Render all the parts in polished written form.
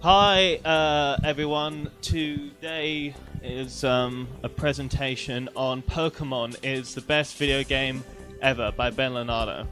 Hi everyone, today is a presentation on Pokemon is the best video game ever by Ben Leonardo.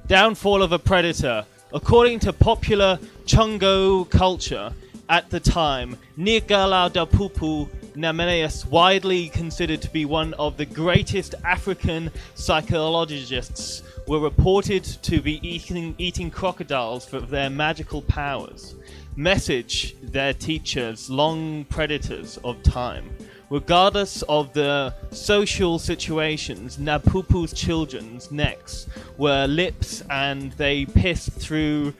Downfall of a Predator. According to popular Chungo culture at the time, ᴄဃᴜʀᴄဃ, widely considered to be one of the greatest African psychologists, were reported to be eating crocodiles for their magical powers. Message their teachers, long predators of time. Regardless of the social situations, Napupu's children's necks were lips and they pissed through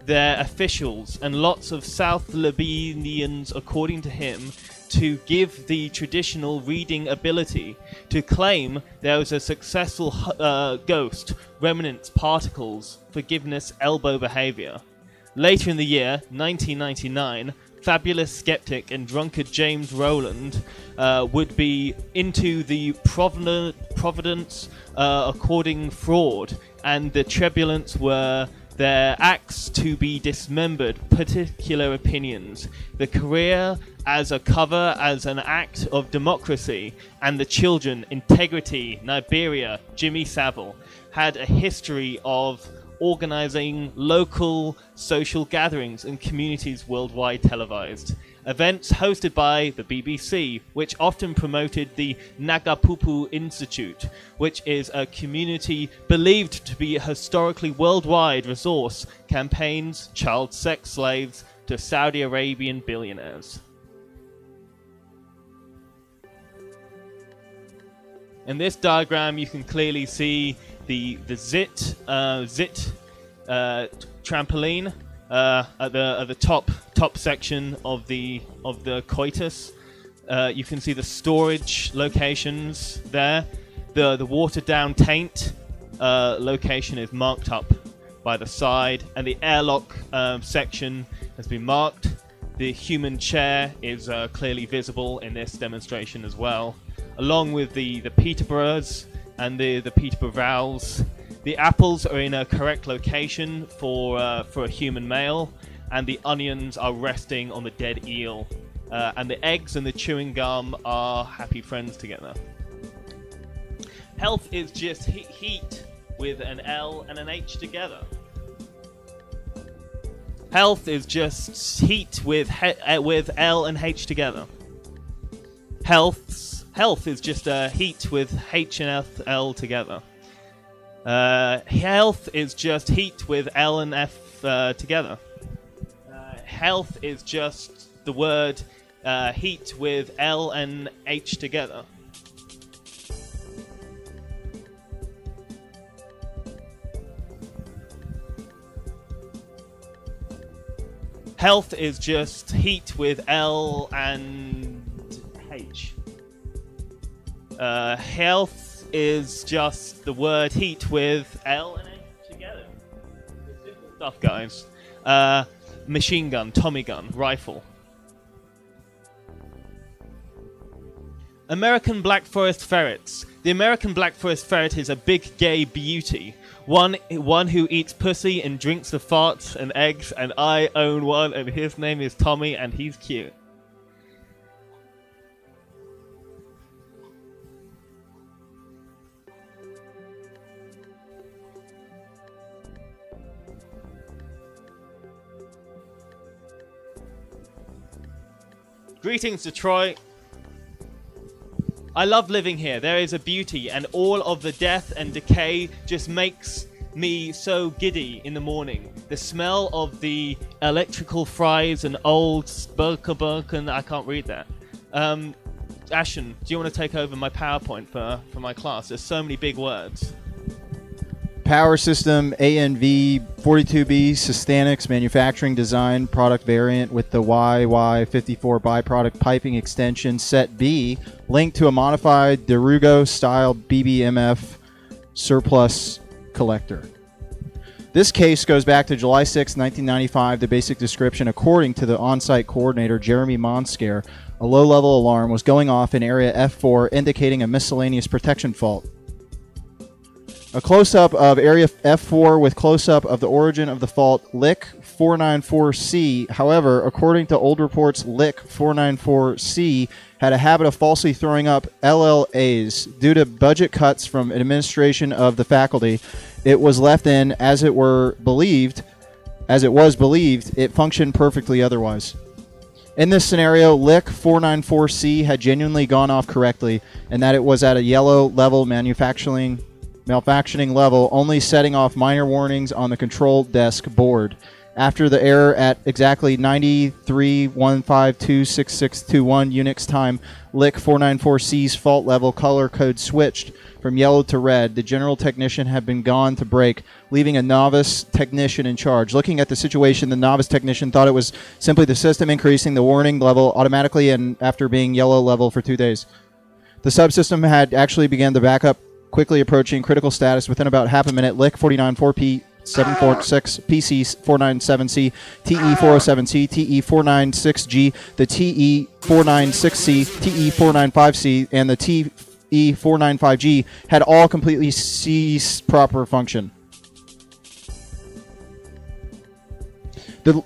their officials and lots of South Libanians, according to him, to give the traditional reading ability, to claim there was a successful ghost, remnants, particles, forgiveness, elbow behavior. Later in the year, 1999, fabulous skeptic and drunkard James Rowland would be into the providence according fraud, and the Trebulants were their acts to be dismembered, particular opinions, the career as a cover as an act of democracy, and the children, integrity, Nigeria, Jimmy Savile, had a history of organizing local social gatherings and communities worldwide televised. Events hosted by the BBC, which often promoted the Nagapupu Institute, which is a community believed to be a historically worldwide resource, campaigns child sex slaves to Saudi Arabian billionaires. In this diagram, you can clearly see the zit trampoline at the top section of the coitus. You can see the storage locations there. The watered down taint location is marked up by the side, and the airlock section has been marked. The human chair is clearly visible in this demonstration as well, along with the Peterboroughs and the Peterborough vowels. The apples are in a correct location for a human male, and the onions are resting on the dead eel. And the eggs and the chewing gum are happy friends together. Health is just heat with an L and an H together. Health is just heat with L and H together. Health is just heat with H and L together. Health is just heat with L and F together. Health is just the word heat with L and H together. Health is just heat with L and H. Health is just the word heat with L and H together. It's simple stuff, guys. Machine gun, Tommy gun, rifle. American black forest ferrets. The American black forest ferret is a big gay beauty. One who eats pussy and drinks the farts and eggs, and I own one, and his name is Tommy, and he's cute. Greetings, Detroit. I love living here. There is a beauty, and all of the death and decay just makes me so giddy in the morning. The smell of the electrical fries and old Spurkenburken, I can't read that. Ashen, do you want to take over my PowerPoint for my class? There's so many big words. Power system ANV 42B Sustanix manufacturing design product variant with the YY54 byproduct piping extension set B linked to a modified Derugo style BBMF surplus collector. This case goes back to July 6, 1995. The basic description, according to the on-site coordinator Jeremy Monsker, a low-level alarm was going off in area F4 indicating a miscellaneous protection fault. A close-up of Area F4 with close-up of the origin of the fault, ʀᴇxғʟᴇx. However, according to old reports, ʀᴇxғʟᴇx had a habit of falsely throwing up LLAs. Due to budget cuts from administration of the faculty, it was left in as it was believed, it functioned perfectly otherwise. In this scenario, ʀᴇxղ494C had genuinely gone off correctly, and that it was at a yellow level malfunctioning level, only setting off minor warnings on the control desk board. After the error at exactly 93.1526621 Unix time, ʀᴇxղ494C's fault level color code switched from yellow to red. The general technician had been gone to break, leaving a novice technician in charge. Looking at the situation, the novice technician thought it was simply the system increasing the warning level automatically and after being yellow level for 2 days. The subsystem had actually begun to back up, quickly approaching critical status within about half a minute. ʀᴇxg494P 746, PC497C, TE407C, TE496G, the TE496C, TE495C, and the TE495G had all completely ceased proper function.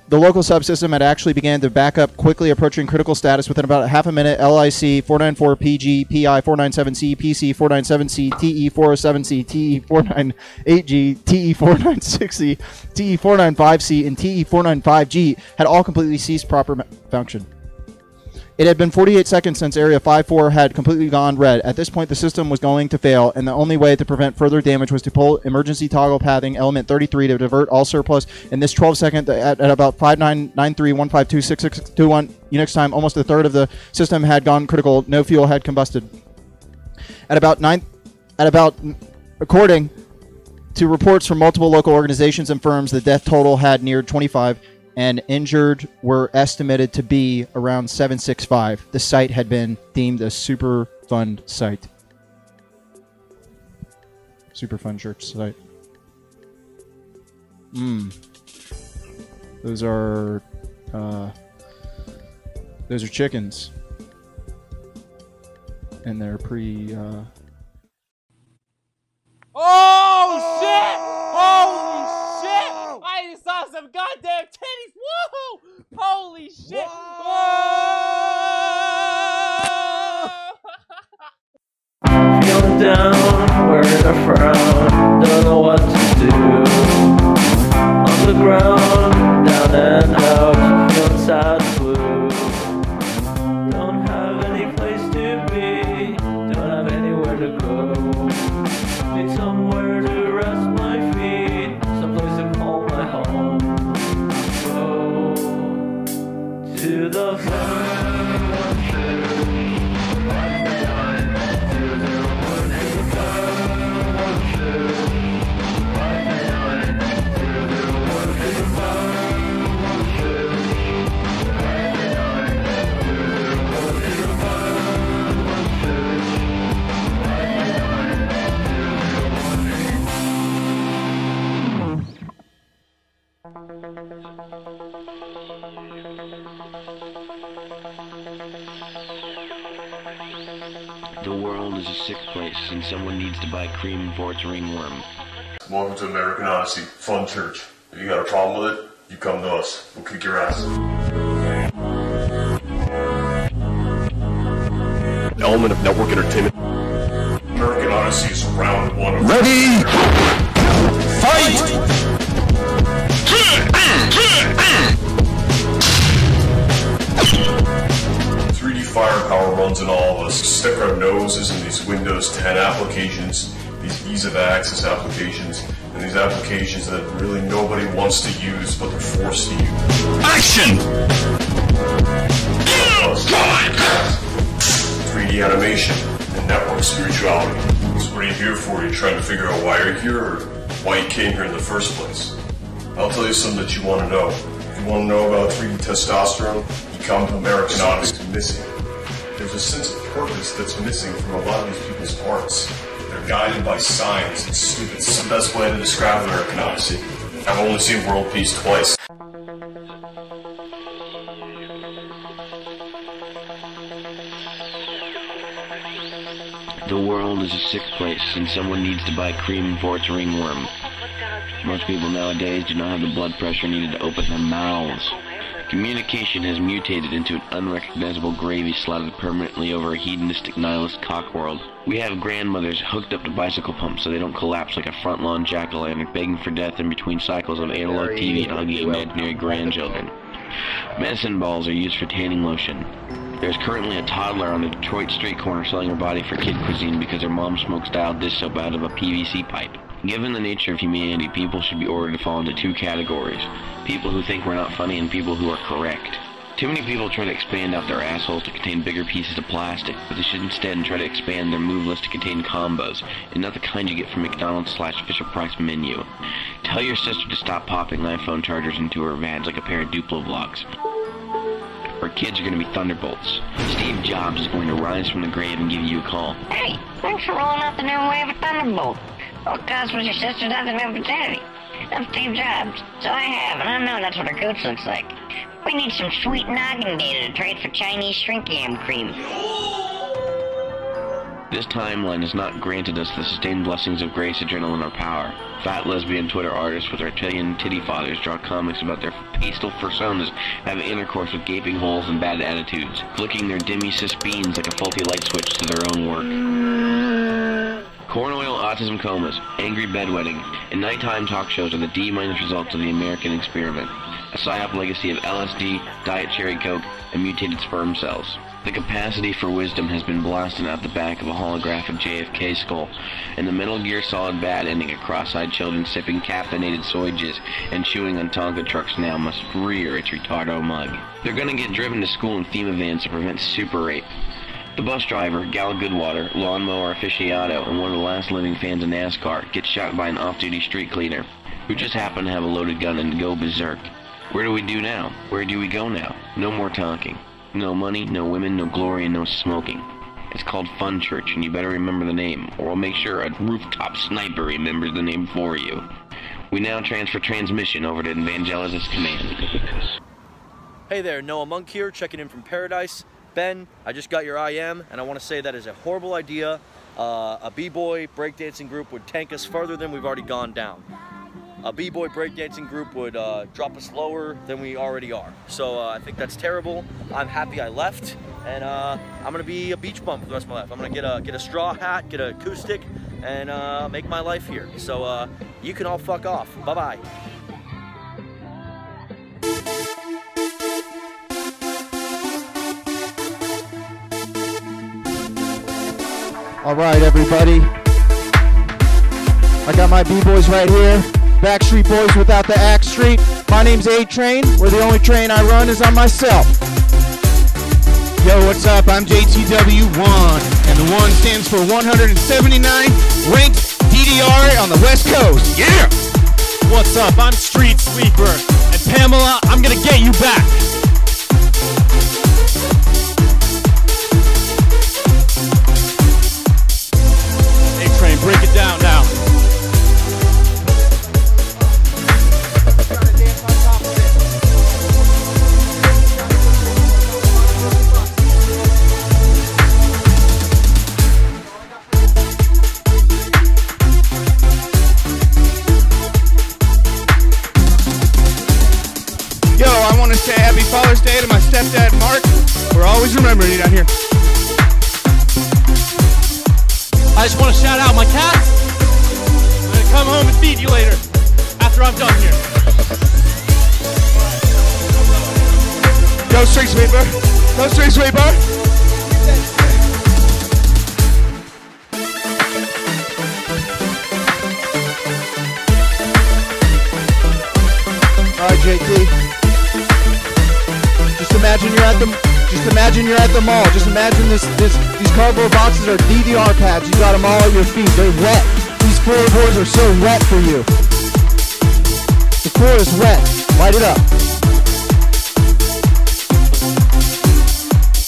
The local subsystem had actually began to back up, quickly approaching critical status within about half a minute. LIC 494PG, PI 497C, PC 497C, TE 407C, TE 498G, TE 496C, TE 495C, and TE 495G had all completely ceased proper function. It had been 48 seconds since Area 5.4 had completely gone red. At this point, the system was going to fail, and the only way to prevent further damage was to pull emergency toggle pathing element 33 to divert all surplus. In this 12-second, at about 599315266621 Unix time, almost a third of the system had gone critical. No fuel had combusted. According to reports from multiple local organizations and firms, the death total had neared 25. And injured were estimated to be around 765. The site had been deemed a super fun site. Super fun church site. Those are chickens. And they're pretty Oh shit! Holy shit! I just saw some goddamn titties! Whoa! Holy shit! Whoa! Feeling down, wearing a frown, don't know what to do. On the ground, down and out, feeling sad blue. Don't have any place to be, don't have anywhere to go. Need somewhere to rest my feet, someplace to call my home. Go to the The world is a sick place, and someone needs to buy cream for its ringworm. Welcome to American Odyssey, FunChurch. If you got a problem with it, you come to us. We'll kick your ass. An element of network entertainment. American Odyssey is round one of... Ready! Fight! 3D firepower runs in all of us. Stick our noses in these Windows 10 applications, these ease of access applications, and these applications that really nobody wants to use, but they're forced to use. Action! 3D animation and network spirituality. So what are you here for? You're trying to figure out why you're here or why you came here in the first place. I'll tell you something that you want to know. If you want to know about 3D testosterone, you come to American Odyssey. It's missing. There's a sense of purpose that's missing from a lot of these people's hearts. They're guided by science. It's stupid. It's the best way to describe American Odyssey. I've only seen World Peace twice. The world world is a sick place, and someone needs to buy cream for its ringworm. Most people nowadays do not have the blood pressure needed to open their mouths. Communication has mutated into an unrecognizable gravy slotted permanently over a hedonistic nihilist cock world. We have grandmothers hooked up to bicycle pumps so they don't collapse like a front lawn jack-o'-lantern begging for death in between cycles of analog TV and ugly imaginary grandchildren. Medicine balls are used for tanning lotion. There's currently a toddler on the Detroit street corner selling her body for kid cuisine because her mom smokes dial dish soap out of a PVC pipe. Given the nature of humanity, people should be ordered to fall into two categories. People who think we're not funny and people who are correct. Too many people try to expand out their assholes to contain bigger pieces of plastic, but they should instead try to expand their move list to contain combos, and not the kind you get from McDonald's/Fisher-Price menu. Tell your sister to stop popping iPhone chargers into her vag like a pair of Duplo vlogs. Our kids are going to be thunderbolts. Steve Jobs is going to rise from the grave and give you a call. Hey, thanks for rolling out the new wave of Thunderbolt. What caused with your sister nothing of paternity? I'm Steve Jobs, so I have, and I know that's what her gooch looks like. We need some sweet noggin data to trade for Chinese shrink yam cream. This timeline has not granted us the sustained blessings of grace, adrenaline, or power. Fat lesbian Twitter artists with reptilian titty fathers draw comics about their pastel personas having intercourse with gaping holes and bad attitudes, flicking their demi-cis beans like a faulty light switch to their own work. Corn oil autism comas, angry bedwetting, and nighttime talk shows are the D- results of the American experiment. A psyop legacy of LSD, Diet Cherry Coke, and mutated sperm cells. The capacity for wisdom has been blasted out the back of a holographic JFK skull, and the Metal Gear Solid bad ending of cross-eyed children sipping caffeinated soy jizz and chewing on Tonka trucks now must rear its retardo mug. They're gonna get driven to school in FEMA vans to prevent super rape. The bus driver, Gal Goodwater, lawnmower aficionado, and one of the last living fans of NASCAR gets shot by an off-duty street cleaner, who just happened to have a loaded gun and go berserk. Where do we do now? Where do we go now? No more talking. No money, no women, no glory, and no smoking. It's called FunChurch, and you better remember the name, or we'll make sure a rooftop sniper remembers the name for you. We now transfer transmission over to Evangelist's command. Hey there, Noah Monk here, checking in from Paradise. Ben, I just got your IM, and I want to say that is a horrible idea. A b-boy breakdancing group would tank us further than we've already gone down. A b-boy breakdancing group would drop us lower than we already are. So I think that's terrible. I'm happy I left, and I'm gonna be a beach bum for the rest of my life. I'm gonna get a straw hat, get an acoustic, and make my life here. So you can all fuck off. Bye-bye. All right, everybody. I got my B-boys right here. Backstreet Boys without the Axe Street. My name's A-Train, where the only train I run is on myself. Yo, what's up? I'm JTW1, and the 1 stands for 179 ranked DDR on the West Coast. Yeah! What's up? I'm Street Sweeper, and Pamela, I'm gonna get you back. A-Train, break it down now. Say Happy Father's Day to my stepdad Mark. We're always remembering you down here. I just want to shout out my cats. I'm going to come home and feed you later after I'm done here. Go Street Sweeper. Go Street Sweeper. All right, JT. Just imagine you're at the mall. Just imagine these cardboard boxes are DDR pads. You got them all at your feet. They're wet. These floorboards are so wet for you. The floor is wet. Light it up.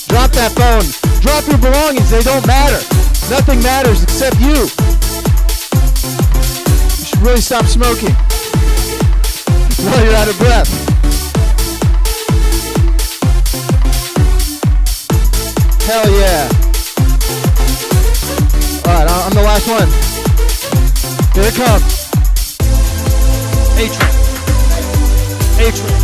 Drop that phone. Drop your belongings. They don't matter. Nothing matters except you. You should really stop smoking while you're out of breath. Hell yeah. Alright, last one. Here it comes. A-Train. A-Train.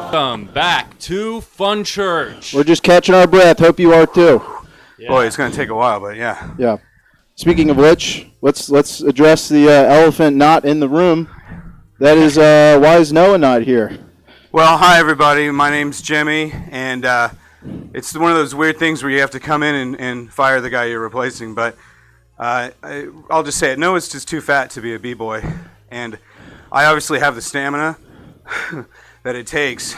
Welcome back to FunChurch. We're just catching our breath. Hope you are too. Yeah. Boy, it's going to take a while, but yeah. Yeah. Speaking of which, let's address the elephant not in the room. That is, why is Noah not here? Well, hi everybody. My name's Jimmy, and it's one of those weird things where you have to come in and fire the guy you're replacing. But I'll just say it. Noah's just too fat to be a b-boy, and I obviously have the stamina that it takes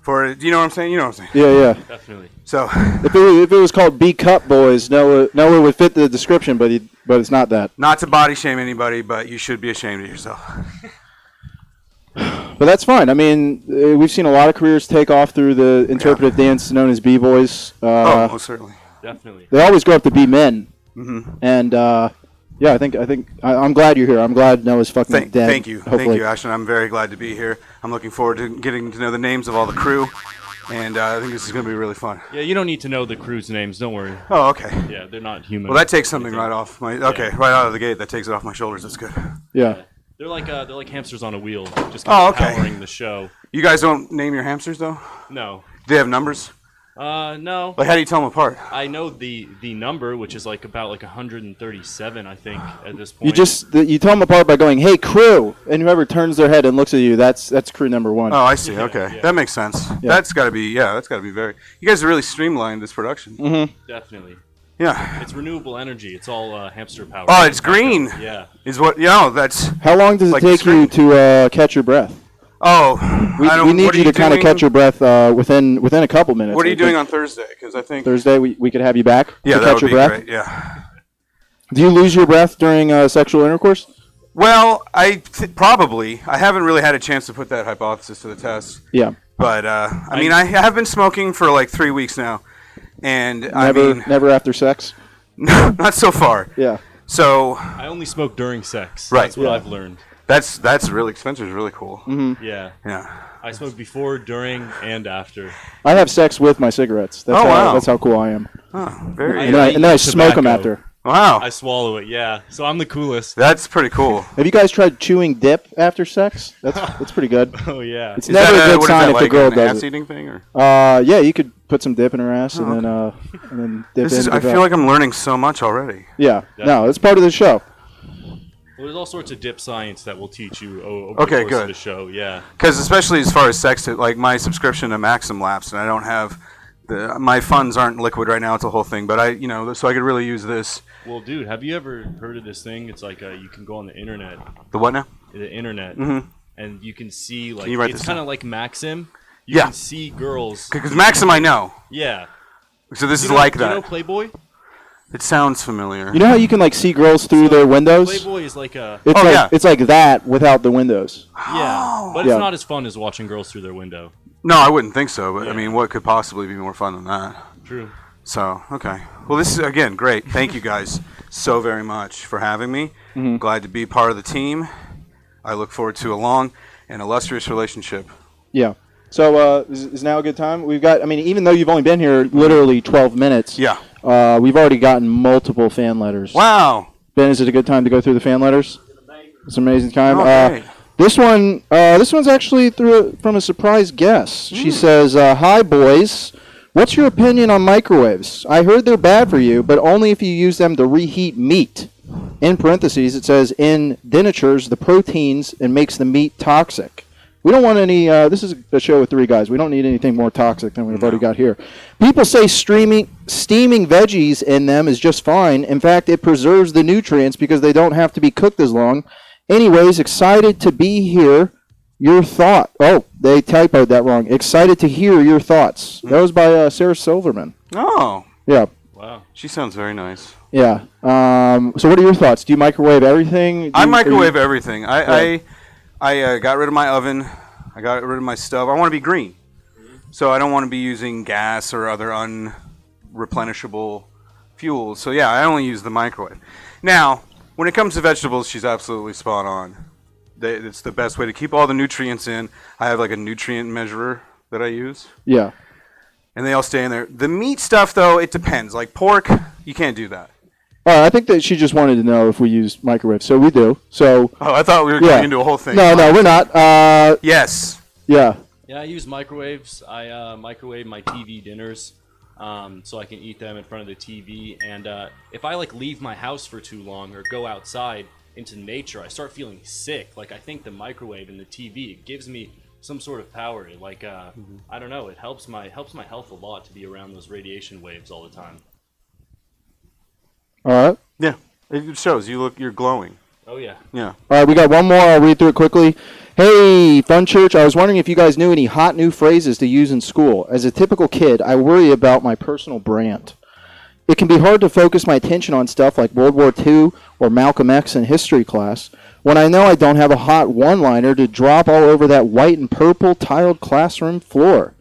for. Do you know what I'm saying? You know what I'm saying? Yeah. Definitely. So if it was called B-Cup Boys, Noah would fit the description, but it's not that. Not to body shame anybody, but you should be ashamed of yourself. But that's fine. I mean, we've seen a lot of careers take off through the interpretive dance known as b-boys. Oh, most certainly. Definitely. They always grow up to be men. Mm-hmm. And yeah, I'm glad you're here. I'm glad Noah's fucking dead. Thank you, hopefully. thank you, Ashton. I'm very glad to be here. I'm looking forward to getting to know the names of all the crew, and I think this is going to be really fun. Yeah, you don't need to know the crew's names. Don't worry. Oh, okay. Yeah, they're not human. Well, that takes something right off my. Okay, right out of the gate, that takes it off my shoulders. That's good. Yeah. They're like hamsters on a wheel, just okay. powering the show. You guys don't name your hamsters though? No. Do they have numbers? No. Like, how do you tell them apart? I know the number, which is about 137, I think, at this point. You tell them apart by going, "Hey, crew," and whoever turns their head and looks at you, that's crew number one. Oh, I see. Okay, that makes sense. Yeah. That's got to be very. You guys have really streamlined this production. Mm-hmm. Definitely. Yeah. It's renewable energy. It's all hamster power. Oh, it's green. Yeah. Is what? That's. How long does it take you to catch your breath? Oh, we need you to kind of catch your breath within a couple minutes. What are you doing on Thursday? Because I think Thursday we could have you back. Yeah, to that catch would your be breath. great. Yeah. Do you lose your breath during sexual intercourse? Well, probably. I haven't really had a chance to put that hypothesis to the test. Yeah. But I mean, I have been smoking for like 3 weeks now, and never after sex. No, not so far. Yeah. So I only smoke during sex. Right. That's what I've learned. That's really Spencer's really cool. Mm-hmm. Yeah. Yeah. I smoke before, during, and after. I have sex with my cigarettes. That's that's how cool I am. Oh, very. And then I smoke them after. Wow. I swallow it. Yeah. So I'm the coolest. That's pretty cool. Have you guys tried chewing dip after sex? That's pretty good. Oh yeah. It's never a good sign if a girl does ass it. eating thing, or? Yeah, you could put some dip in her ass and then dip in. I feel like I'm learning so much already. Yeah. Definitely. No, it's part of the show. Well, there's all sorts of dip science that will teach you over the course of the show. Yeah. Because especially as far as sex, like my subscription to Maxim lapsed, and I don't have my funds aren't liquid right now. It's a whole thing, but so I could really use this. Well, dude, have you ever heard of this thing? It's like you can go on the internet. The what now? The internet. Mm-hmm. And you can see like it's kind of like Maxim. You can see girls. Because Maxim I know. Yeah. So this is like that. Do you know Playboy? It sounds familiar. You know how you can like see girls through their windows? Playboy is like a. It's like that without the windows. Yeah, but it's not as fun as watching girls through their window. No, I wouldn't think so. But I mean, what could possibly be more fun than that? True. So okay. Well, this is again great. Thank you guys so very much for having me. Mm-hmm. Glad to be part of the team. I look forward to a long and illustrious relationship. Yeah. So is now a good time? We've got. I mean, even though you've only been here literally 12 minutes. Yeah. We've already gotten multiple fan letters. Wow. Ben, is it a good time to go through the fan letters? It's an amazing time. Okay. This one's actually from a surprise guest. She says, "Hi boys, what's your opinion on microwaves? I heard they're bad for you, but only if you use them to reheat meat." In parentheses, it says, "In denatures the proteins and makes the meat toxic." We don't want any. This is a show with 3 guys. We don't need anything more toxic than we've already got here. People say steaming veggies in them is just fine. In fact, it preserves the nutrients because they don't have to be cooked as long. Anyways, excited to be here. Your thought. Oh, they typoed that wrong. Excited to hear your thoughts. That was by Sarah Silverman. Oh. Yeah. Wow. She sounds very nice. Yeah. So what are your thoughts? Do you microwave everything? I microwave everything. I got rid of my oven. I got rid of my stove. I want to be green. So I don't want to be using gas or other unreplenishable fuels. So yeah, I only use the microwave. Now, when it comes to vegetables, she's absolutely spot on. It's the best way to keep all the nutrients in. I have like a nutrient measurer that I use. Yeah. And they all stay in there. The meat stuff, though, it depends. Like pork, you can't do that. I think that she just wanted to know if we use microwave. So we do. So. Oh, I thought we were going into a whole thing. No, we're not. Yes. Yeah. Yeah, I use microwaves. I microwave my TV dinners so I can eat them in front of the TV. And if I leave my house for too long or go outside into nature, I start feeling sick. I think the microwave and the TV, it gives me some sort of power. I don't know. It helps my health a lot to be around those radiation waves all the time. All right. Yeah, it shows. You're glowing. Oh yeah. Yeah. All right, we got one more. I'll read through it quickly. Hey, FunChurch, I was wondering if you guys knew any hot new phrases to use in school. As a typical kid, I worry about my personal brand. It can be hard to focus my attention on stuff like World War II or Malcolm X in history class when I know I don't have a hot one-liner to drop all over that white and purple tiled classroom floor.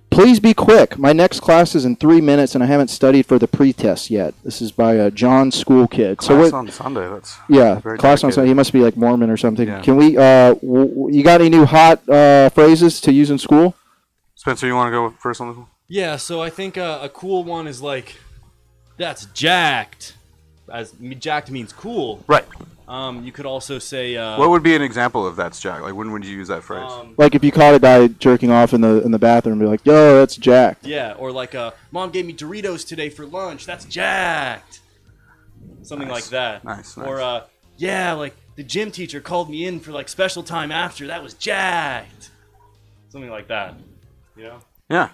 Please be quick. My next class is in 3 minutes, and I haven't studied for the pre-test yet. This is by John School Kid. Class on Sunday. That's very class on dedicated. Sunday. He must be like Mormon or something. Yeah. Can we? You got any new hot phrases to use in school? Spencer, you want to go first on this one? Yeah. So I think a cool one is that's jacked. As jacked means cool. Right. You could also say. What would be an example of that's jacked? When would you use that phrase? Like if you caught a guy jerking off in the bathroom, be like, "Yo, that's jacked." Yeah, or Mom gave me Doritos today for lunch. That's jacked. Something like that. Nice. Or the gym teacher called me in for special time after. That was jacked. Something like that. You know? Yeah.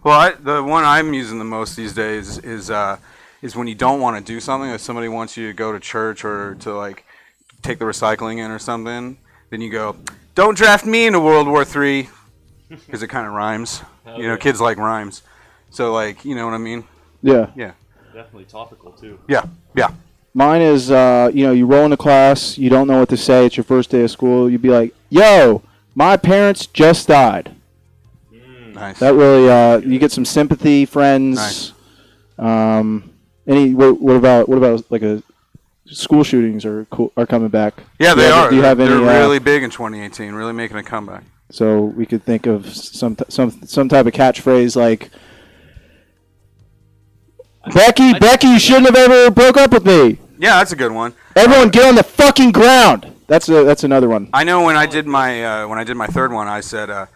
Well, the one I'm using the most these days is when you don't want to do something. If somebody wants you to go to church or to take the recycling in or something, then you go, "Don't draft me into World War III," because it kind of rhymes. Kids like rhymes. So you know what I mean? Yeah. Yeah. Definitely topical too. Yeah. Mine is, you roll into class, you don't know what to say, it's your first day of school, you'd be like, yo, my parents just died. Nice. That really, you get some sympathy, friends. Nice. What about like a school shootings are coming back? Yeah, they are. Do you have any? They're really big in 2018, really making a comeback. So we could think of some type of catchphrase like, Becky, you shouldn't have ever broke up with me. Yeah, that's a good one. Everyone, get on the fucking ground. That's another one. I know when I did my third one, I said,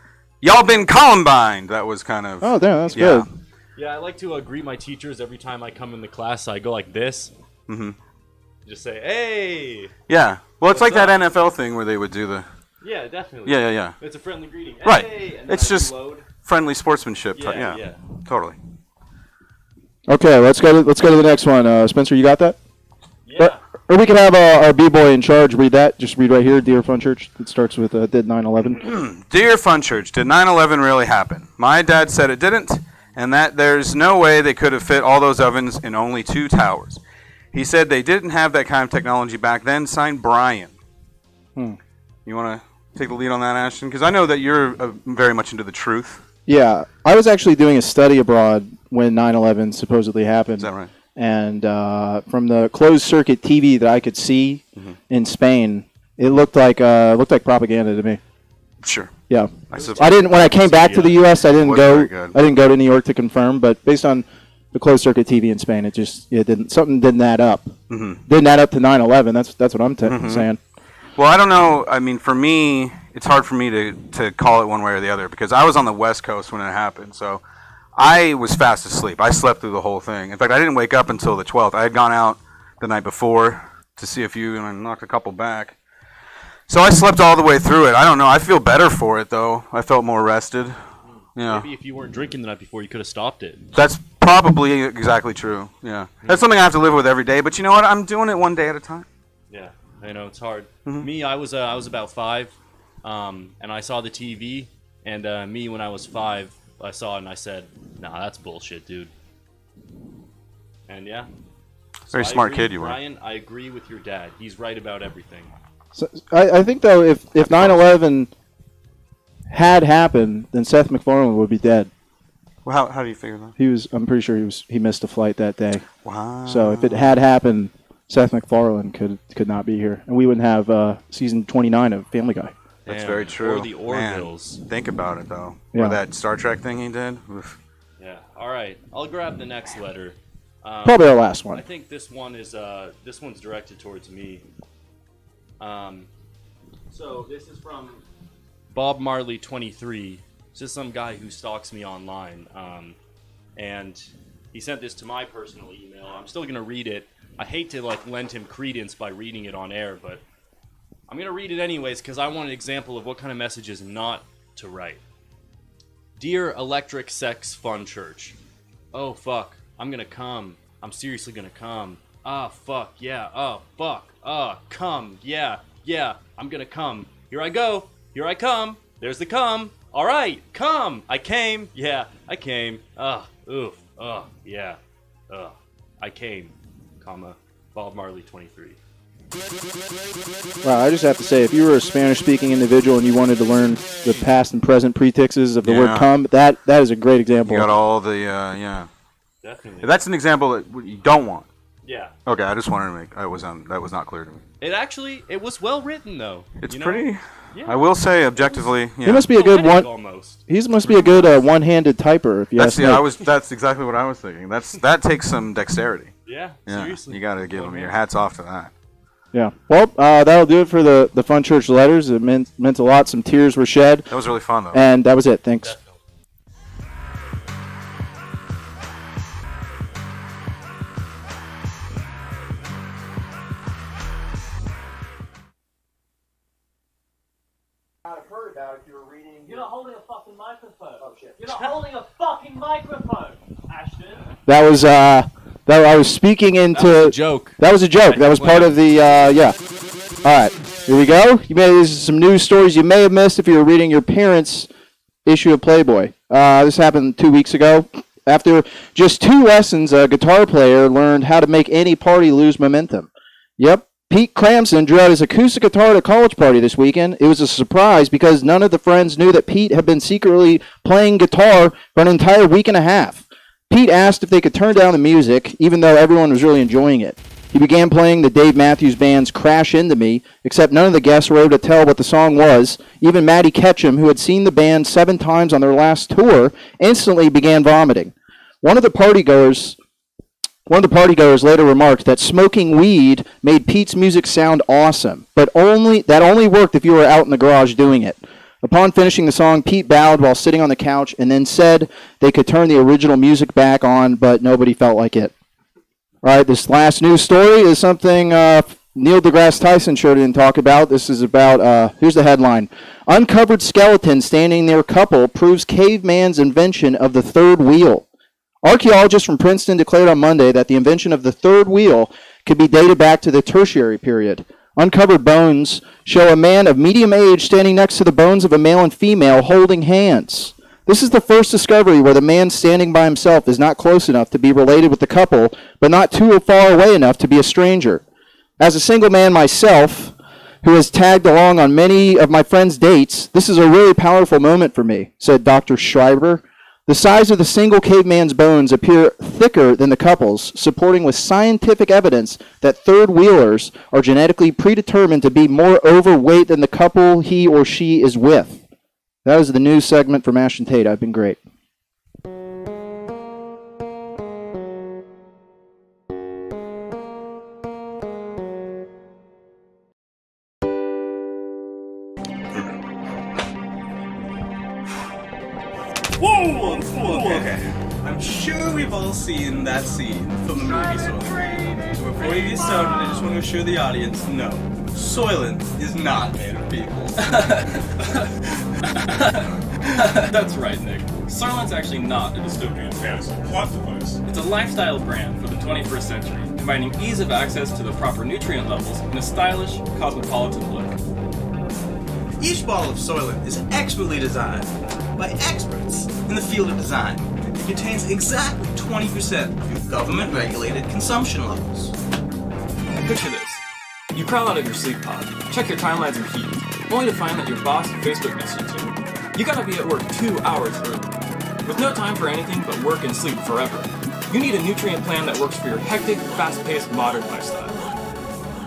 "Y'all been Columbine." That was kind of. Oh, damn, that's good. Yeah, I like to greet my teachers every time I come in the class. I go like this. Mm-hmm. Just say, "Hey." Yeah. Well, it's like up? that NFL thing where they would do the. Yeah, definitely. Yeah. It's a friendly greeting. Right. Hey, and it's then I just reload. friendly sportsmanship. Yeah. Totally. Okay, let's go to the next one. Spencer, you got that? Yeah. Or we could have our b-boy in charge read that. Just read right here, Dear FunChurch. It starts with did 9/11. Dear FunChurch, did 9/11 really happen? My dad said it didn't, and that there's no way they could have fit all those ovens in only 2 towers. He said they didn't have that kind of technology back then. Signed, Brian. You want to take the lead on that, Ashton? Because I know that you're very much into the truth. Yeah, I was actually doing a study abroad when 9/11 supposedly happened. Is that right? And from the closed circuit TV that I could see in Spain, it looked like propaganda to me. Sure. Yeah. I didn't. When I came back to the U.S., I didn't go. I didn't go to New York to confirm. But based on the closed circuit TV in Spain, it didn't add up. Didn't add up to 9/11. That's what I'm saying. Well, I don't know. I mean, for me, it's hard for me to call it one way or the other because I was on the West Coast when it happened. So I was fast asleep. I slept through the whole thing. In fact, I didn't wake up until the 12th. I had gone out the night before to see a few, and I knocked a couple back. So I slept all the way through it. I don't know. I feel better for it, though. I felt more rested. Yeah. Maybe if you weren't drinking the night before, you could have stopped it. That's probably exactly true. Yeah. That's something I have to live with every day. But you know what? I'm doing it one day at a time. Yeah. I know, it's hard. Me, I was about 5, and I saw the TV, and me, when I was 5, I saw it and I said, nah, that's bullshit, dude. And yeah. Very smart kid you were. Ryan, I agree with your dad. He's right about everything. So I think, though, if 9/11 had happened, then Seth MacFarlane would be dead. Well, how do you figure that? I'm pretty sure he missed a flight that day. Wow. So if it had happened, Seth MacFarlane could not be here, and we wouldn't have season 29 of Family Guy. That's very true. Or the Orville's. Man, think about it, though. Yeah. Or that Star Trek thing he did. Oof. Yeah. All right. I'll grab the next letter. Probably our last one. I think this one's directed towards me. So this is from Bob Marley 23. This is some guy who stalks me online, and he sent this to my personal email. I'm still gonna read it. I hate to lend him credence by reading it on air, but I'm gonna read it anyways because I want an example of what kind of messages not to write. Dear Electric Sex Fun Church, oh fuck, I'm gonna come. I'm seriously gonna come. Ah fuck yeah. Oh fuck. Come. Yeah. I'm gonna come. Here I go. Here I come. There's the come. All right, come. I came. Yeah, I came. Oof. Yeah. I came. Comma. Bob Marley 23. Wow, I just have to say, if you were a Spanish-speaking individual and you wanted to learn the past and present prefixes of the word "come," that is a great example. You got all the yeah. Definitely. That's an example that you don't want. Yeah. Okay, I just wanted to make. That was not clear to me. It was well written though. It's pretty. Yeah. I will say, objectively, yeah. He must be a good one. He must be a good one-handed typer. If you ask me. That's exactly what I was thinking. That takes some dexterity. Yeah. Seriously. You got to give him your hats off to that. Yeah. Well, that'll do it for the FunChurch letters. It meant a lot. Some tears were shed. That was really fun, though. And that was it. Thanks. You're not holding a fucking microphone. Oh shit. You're not holding a fucking microphone, Ashton. That was I was speaking into. That was a joke. That was a joke. That was part of the yeah. All right, here we go. These are some news stories you may have missed if you were reading your parents' issue of Playboy. This happened 2 weeks ago. After just 2 lessons, a guitar player learned how to make any party lose momentum. Yep, Pete Cramson drew out his acoustic guitar at a college party this weekend. It was a surprise because none of the friends knew that Pete had been secretly playing guitar for an entire week and a half. Pete asked if they could turn down the music, even though everyone was really enjoying it. He began playing the Dave Matthews Band's Crash Into Me, except none of the guests were able to tell what the song was. Even Maddie Ketchum, who had seen the band 7 times on their last tour, instantly began vomiting. One of the partygoers later remarked that smoking weed made Pete's music sound awesome, but that only worked if you were out in the garage doing it. Upon finishing the song, Pete bowed while sitting on the couch and then said they could turn the original music back on, but nobody felt like it. All right, this last news story is something Neil deGrasse Tyson sure didn't talk about. This is about, here's the headline. Uncovered skeleton standing near couple proves caveman's invention of the third wheel. Archaeologists from Princeton declared on Monday that the invention of the third wheel could be dated back to the Tertiary period. Uncovered bones show a man of medium age standing next to the bones of a male and female holding hands. This is the first discovery where the man standing by himself is not close enough to be related with the couple, but not too far away enough to be a stranger. As a single man myself, who has tagged along on many of my friends' dates, this is a really powerful moment for me, said Dr. Schreiber. The size of the single caveman's bones appear thicker than the couple's, supporting with scientific evidence that third-wheelers are genetically predetermined to be more overweight than the couple he or she is with. That was the news segment from Ash and Tate. I've been great. Whoa! Okay. I'm sure we've all seen that scene from the movie Soylent. So before you get started, I just want to assure the audience, no, Soylent is not made of people. That's right, Nick. Soylent's actually not a dystopian fantasy plot device. It's a lifestyle brand for the 21st century, combining ease of access to the proper nutrient levels in a stylish, cosmopolitan look. Each bottle of Soylent is expertly designed by experts in the field of design. It contains exactly 20% of your government-regulated consumption levels. Picture this. You crawl out of your sleep pod, check your timelines and feeds, only to find that your boss Facebook messaged you. You gotta be at work 2 hours early. With no time for anything but work and sleep forever, you need a nutrient plan that works for your hectic, fast-paced, modern lifestyle.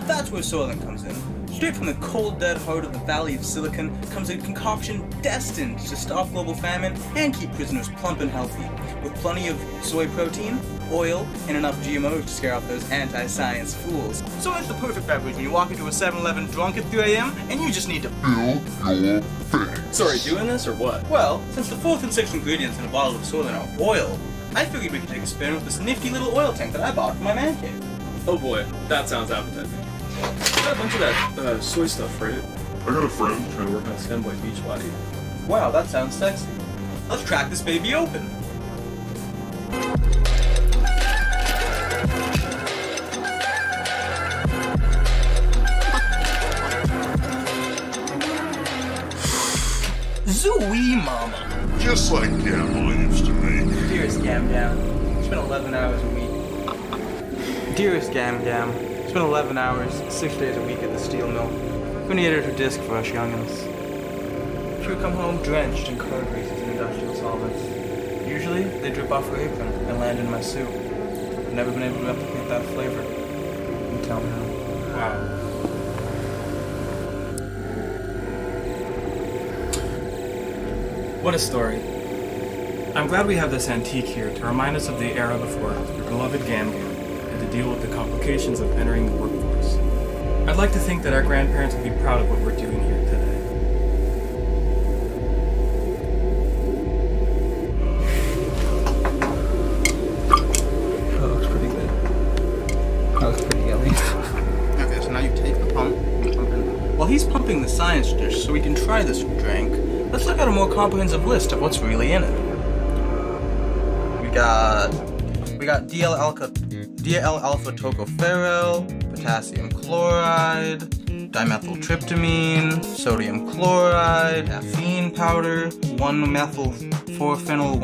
That's where Soylent comes in. Straight from the cold, dead heart of the Valley of Silicon comes a concoction destined to stop global famine and keep prisoners plump and healthy, with plenty of soy protein, oil, and enough GMOs to scare off those anti-science fools. So it's the perfect beverage when you walk into a 7-Eleven drunk at 3 a.m. and you just need to fill your face. So are you doing this or what? Well, since the 4th and 6th ingredients in a bottle of Soylent are oil, I figured we could take a spin with this nifty little oil tank that I bought for my man cave. Oh boy, that sounds appetizing. You got a bunch of that soy stuff, right? I got a friend Trying to work on Stemboy Beachbody. Wow, that sounds sexy. Let's crack this baby open. Zooey mama. Just like Gamma used to make. Dearest Gam Gam, it's been 11 hours a week. Dearest Gam Gam, it's been 11 hours, 6 days a week at the steel mill. Gonna get her to disc for us youngins. She would come home drenched in car greases and industrial solvents. Usually, they drip off her apron and land in my soup. I've never been able to replicate that flavor until now. Wow. What a story. I'm glad we have this antique here to remind us of the era before your beloved Gam Gam had to deal with the complications of entering the workforce. I'd like to think that our grandparents would be proud of what we're doing here today. That looks pretty good. That looks pretty yummy. Okay, so now you take the pump and pump in. While he's pumping the science dish so we can try this drink, let's look at a more comprehensive list of what's really in it. We got DL-alpha tocopherol, potassium chloride, dimethyltryptamine, sodium chloride, caffeine powder, 1-methyl 4-phenyl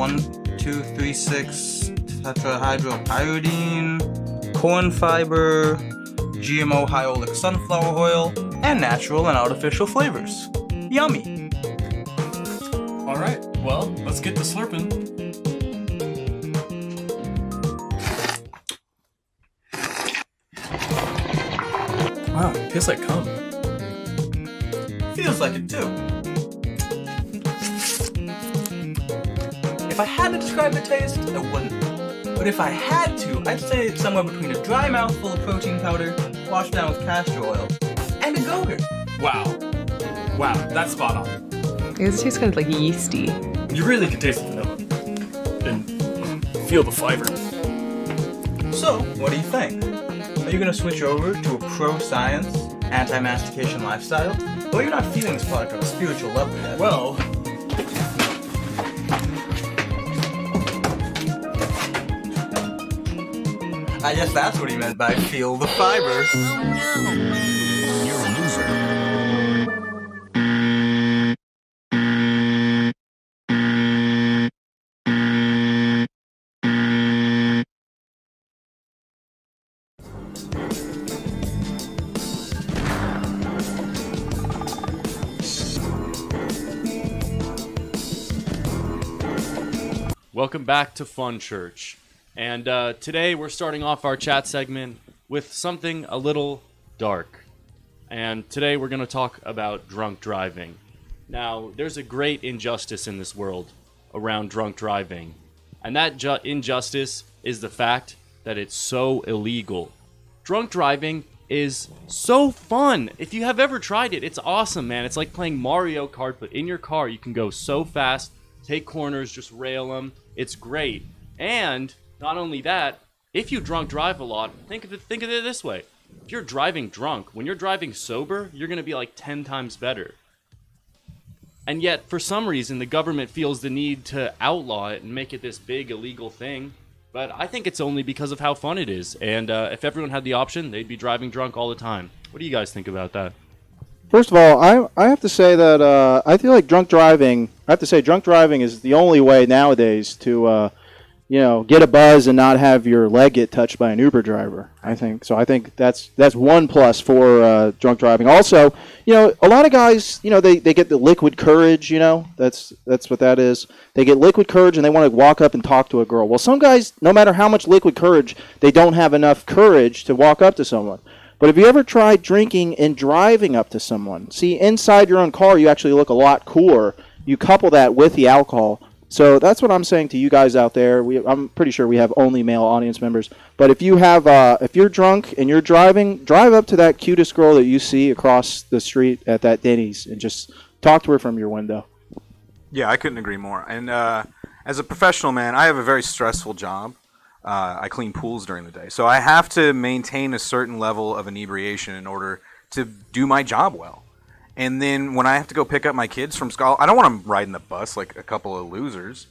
2,2,3,6-tetrahydropyridine, corn fiber, GMO high oleic sunflower oil, and natural and artificial flavors. Yummy! Alright, well, let's get to slurping. Wow, tastes like cum. Feels like it too. If I had to describe the taste, I wouldn't. But if I had to, I'd say it's somewhere between a dry mouthful of protein powder, washed down with castor oil, and a Go-Gurt. Wow. Wow, that's spot on. It tastes kind of like yeasty. You really can taste the vanilla. And feel the flavor. So, what do you think? Are you gonna switch over to a pro-science, anti-mastication lifestyle? Or you're not feeling this product on a spiritual level yet? Well... I guess that's what he meant by feel the fiber. You're a loser. Welcome back to FunChurch. And today we're starting off our chat segment with something a little dark. And today we're going to talk about drunk driving. Now, there's a great injustice in this world around drunk driving. And that injustice is the fact that it's so illegal. Drunk driving is so fun. If you have ever tried it, it's awesome, man. It's like playing Mario Kart, but in your car you can go so fast, take corners, just rail them. It's great. And not only that, if you drunk drive a lot, think of it this way. If you're driving drunk, when you're driving sober, you're going to be like 10 times better. And yet, for some reason, the government feels the need to outlaw it and make it this big illegal thing. But I think it's only because of how fun it is. And if everyone had the option, they'd be driving drunk all the time. What do you guys think about that? First of all, I have to say that I feel like drunk driving is the only way nowadays to get a buzz and not have your leg get touched by an Uber driver. I think that's one plus for drunk driving. Also, a lot of guys, they get the liquid courage. That's what that is. They get liquid courage and they want to walk up and talk to a girl. Well, some guys, no matter how much liquid courage, they don't have enough courage to walk up to someone. But have you ever tried drinking and driving up to someone? See, inside your own car, you actually look a lot cooler. You couple that with the alcohol. So that's what I'm saying to you guys out there. I'm pretty sure we have only male audience members. But if you're drunk and you're driving, drive up to that cutest girl that you see across the street at that Denny's and just talk to her from your window. Yeah, I couldn't agree more. And as a professional man, I have a very stressful job. I clean pools during the day. So I have to maintain a certain level of inebriation in order to do my job well. And then when I have to go pick up my kids from school, I don't want them riding the bus like a couple of losers.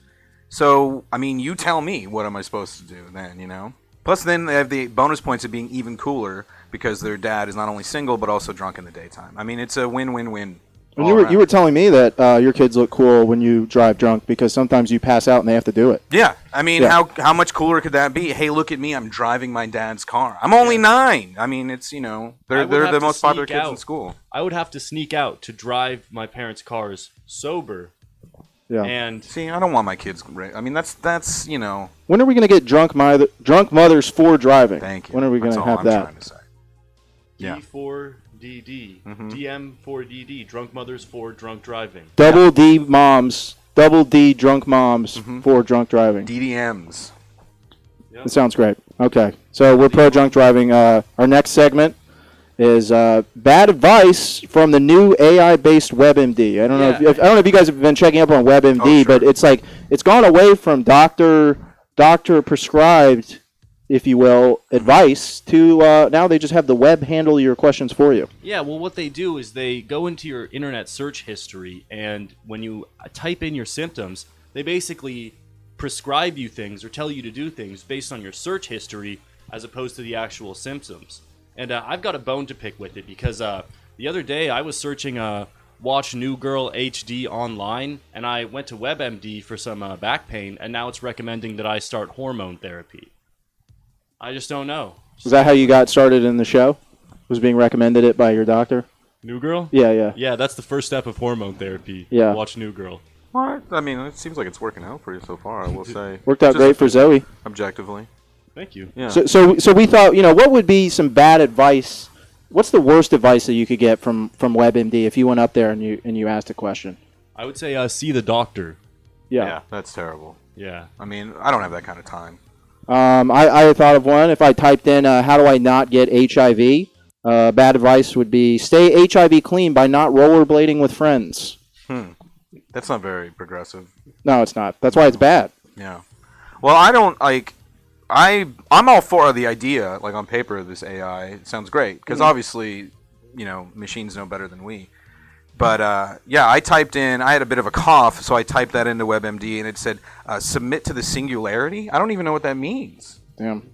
So, I mean, you tell me, what am I supposed to do then, Plus then they have the bonus points of being even cooler because their dad is not only single but also drunk in the daytime. I mean, it's a win-win-win. And you were telling me that your kids look cool when you drive drunk because sometimes you pass out and they have to do it. Yeah, I mean, how much cooler could that be? Hey, look at me, I'm driving my dad's car. I'm only 9. I mean, it's they're the most popular kids in school. I would have to sneak out to drive my parents' cars sober. Yeah. And see, I don't want my kids. I mean, that's When are we going to get drunk mothers for driving? Thank you. When are we going to have that? Trying to say. Yeah. D4DD, DM4DD, drunk mothers for drunk driving. Double D drunk moms for drunk driving. DDMs. Yep. That sounds great. Okay, so we're pro drunk driving. Our next segment is bad advice from the new AI-based WebMD. I don't know if you guys have been checking up on WebMD, but it's gone away from doctor prescribed, if you will, advice to now they just have the web handle your questions for you. Yeah, well, what they do is they go into your internet search history, and when you type in your symptoms, they basically prescribe you things or tell you to do things based on your search history as opposed to the actual symptoms. And I've got a bone to pick with it because the other day I was searching watch New Girl HD online, and I went to WebMD for some back pain, and now it's recommending that I start hormone therapy. I just don't know. Is that how you got started in the show? Was being recommended it by your doctor? New Girl? Yeah. Yeah, that's the first step of hormone therapy. Yeah. Watch New Girl. Well, I mean, it seems like it's working out for you so far, I will say. Worked out great for Zoe. Objectively. Thank you. Yeah. So we thought, what would be some bad advice? What's the worst advice that you could get from WebMD if you went up there and you asked a question? I would say see the doctor. Yeah. That's terrible. Yeah. I mean, I don't have that kind of time. I thought of one. If I typed in, how do I not get HIV? Bad advice would be stay HIV clean by not rollerblading with friends. That's not very progressive. No, it's not. That's why it's bad. Yeah. Well, I don't like. I'm all for the idea, like on paper, of this AI. It sounds great because obviously, machines know better than we. But yeah, I typed in. I had a bit of a cough, so I typed that into WebMD, and it said submit to the singularity. I don't even know what that means. Damn.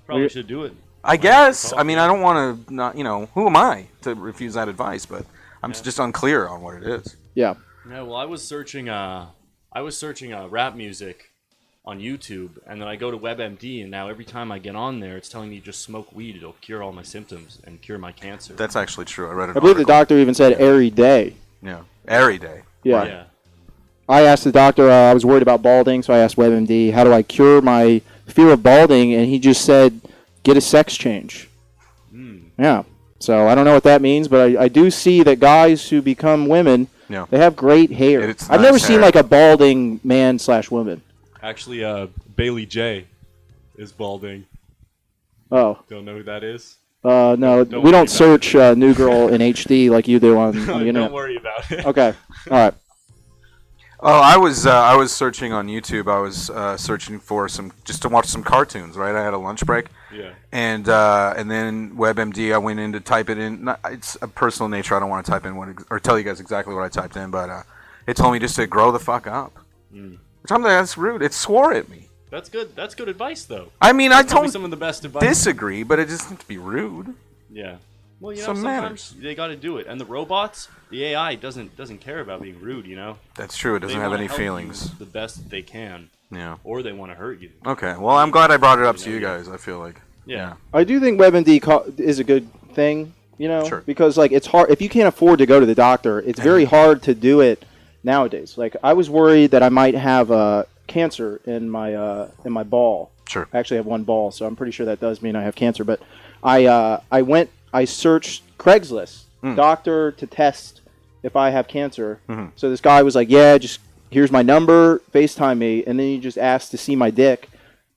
Probably should do it. I guess. I mean, I don't want to not. Who am I to refuse that advice? But I'm just unclear on what it is. Yeah. Yeah. Well, I was searching rap music on YouTube, and then I go to WebMD, and now every time I get on there, it's telling me just smoke weed. It'll cure all my symptoms and cure my cancer. That's actually true. I read it. I believe the doctor even said every day. Yeah, every day. Yeah. Yeah. I asked the doctor, I was worried about balding, so I asked WebMD, how do I cure my fear of balding? And he just said, get a sex change. Yeah. So I don't know what that means, but I do see that guys who become women, they have great hair. I've never seen like a balding man/woman. Actually, Bailey J is balding. Oh. Don't know who that is? No, we don't search New Girl in HD like you do on the internet. Don't worry about it. Okay. All right. Oh, I was searching on YouTube. I was searching for just to watch some cartoons. Right, I had a lunch break. Yeah. And then WebMD, I went in to type it in. It's a personal nature. I don't want to type in or tell you guys exactly what I typed in, but it told me just to grow the fuck up. Which I'm like, that's rude. It swore at me. That's good. That's good advice, though. I mean, I don't some of the best advice. disagree, but it doesn't be rude. Yeah. Well, Some sometimes they got to do it, and the robots, the AI doesn't care about being rude. That's true. It doesn't They have wanna any help feelings. you the best that they can. Yeah. Or they want to hurt you. Okay. Well, I'm glad I brought it up to you guys. I feel like. Yeah. I do think WebMD is a good thing, Sure. because like it's hard if you can't afford to go to the doctor. It's very hard to do it nowadays. Like I was worried that I might have cancer in my ball. Sure. I actually have one ball, so I'm pretty sure that does mean I have cancer. But I searched Craigslist doctor to test if I have cancer. So this guy was like, "Yeah, just here's my number, FaceTime me," and then he just asked to see my dick.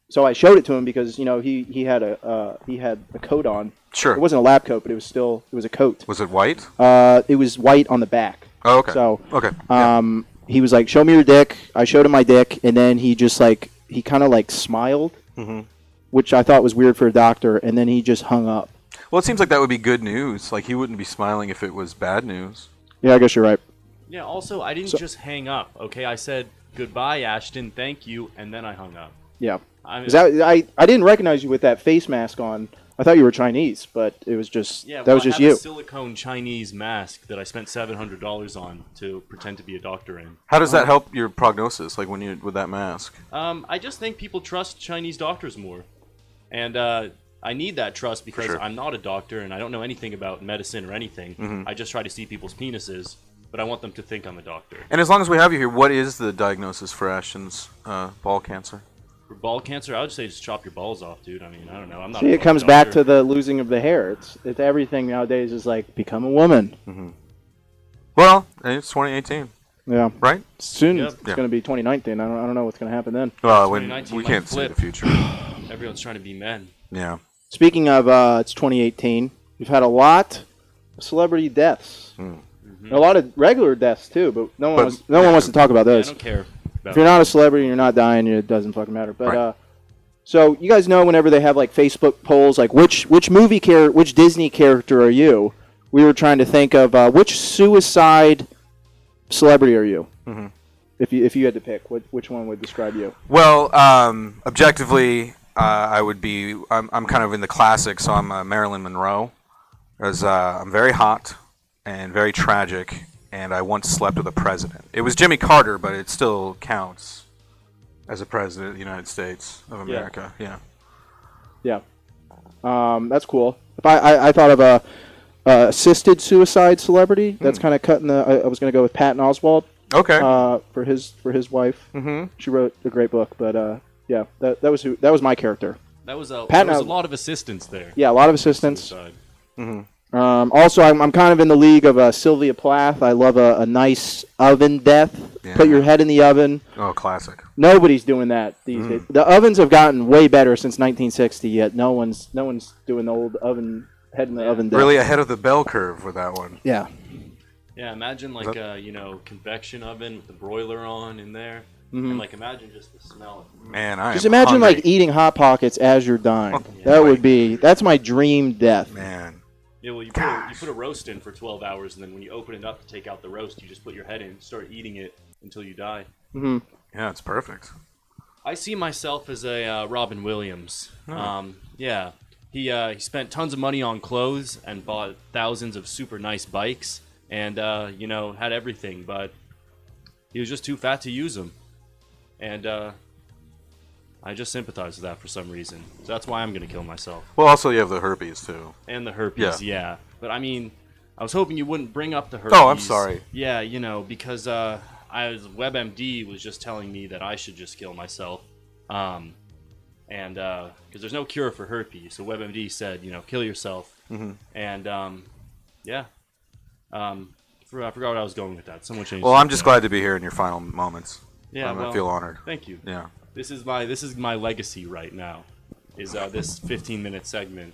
So I showed it to him because he had a coat on. Sure. It wasn't a lab coat, but it was a coat. Was it white? It was white on the back. Oh, okay. So okay. He was like, "Show me your dick." I showed him my dick, and then he just he kind of smiled, which I thought was weird for a doctor, and then he just hung up. Well, it seems like that would be good news. Like he wouldn't be smiling if it was bad news. Yeah, I guess you're right. Yeah. Also, I didn't just hang up. Okay, I said goodbye, Ashton. Thank you, and then I hung up. Yeah. I didn't recognize you with that face mask on. I thought you were Chinese, but it was just that was just I have you. A silicone Chinese mask that I spent $700 on to pretend to be a doctor in. How does that help your prognosis? Like when you with that mask? I just think people trust Chinese doctors more, and I need that trust because I'm not a doctor and I don't know anything about medicine or anything. I just try to see people's penises, but I want them to think I'm a doctor. And as long as we have you here, what is the diagnosis for Ashton's ball cancer? For ball cancer, I would say just chop your balls off, dude. I mean, I don't know. I'm not. See, it comes back to the losing of the hair. It's everything nowadays is like become a woman. Well, it's 2018. Yeah. Right. Soon it's going to be 2019. I don't know what's going to happen then. Well, we can't see the future. Everyone's trying to be men. Yeah. Speaking of, it's 2018. We've had a lot of celebrity deaths. A lot of regular deaths too, but no one wants to talk about those. I don't care. If you're not a celebrity and you're not dying, it doesn't fucking matter. But so you guys know whenever they have like Facebook polls, like which Disney character are you? We were trying to think of which suicide celebrity are you? If you had to pick, which one would describe you? Well, objectively, I would be. I'm kind of in the classic, so I'm Marilyn Monroe, because I'm very hot and very tragic, and I once slept with a president. It was Jimmy Carter, but it still counts as a president of the United States of America. Yeah. That's cool. If I thought of a assisted suicide celebrity. That's kind of cutting the. I was going to go with Patton Oswalt. Okay. For his wife. Mm-hmm. She wrote a great book, but yeah, that was my character. That was a lot of assistance there. Yeah, a lot of assistance. Mm-hmm. Also, I'm kind of in the league of Sylvia Plath. I love a nice oven death. Yeah. Put your head in the oven. Oh, classic. Nobody's doing that these days. The ovens have gotten way better since 1960. Yet no one's doing the old oven head in the oven death. Really ahead of the bell curve with that one. Yeah. Yeah, imagine like a convection oven with the broiler on in there. And like imagine just the smell. Man, just imagine hungry. Like eating Hot Pockets as you're dying. That's my dream death. Man. Yeah, well, you put a roast in for 12 hours, and then when you open it up to take out the roast, you just put your head in, start eating it until you die. Mm-hmm. Yeah, it's perfect. I see myself as a Robin Williams. Yeah, he spent tons of money on clothes and bought thousands of super nice bikes, and had everything, but he was just too fat to use them, and I just sympathize with that for some reason. So that's why I'm going to kill myself. Well, also you have the herpes, too. And the herpes, yeah. But, I mean, I was hoping you wouldn't bring up the herpes. Oh, I'm sorry. Yeah, because WebMD was just telling me that I should just kill myself. Because there's no cure for herpes. So WebMD said, kill yourself. Mm-hmm. And, yeah. I forgot what I was going with that. Someone changed. Well, I'm just glad to be here in your final moments. Yeah, I feel honored. Thank you. Yeah. This is my legacy right now. Is this 15-minute segment?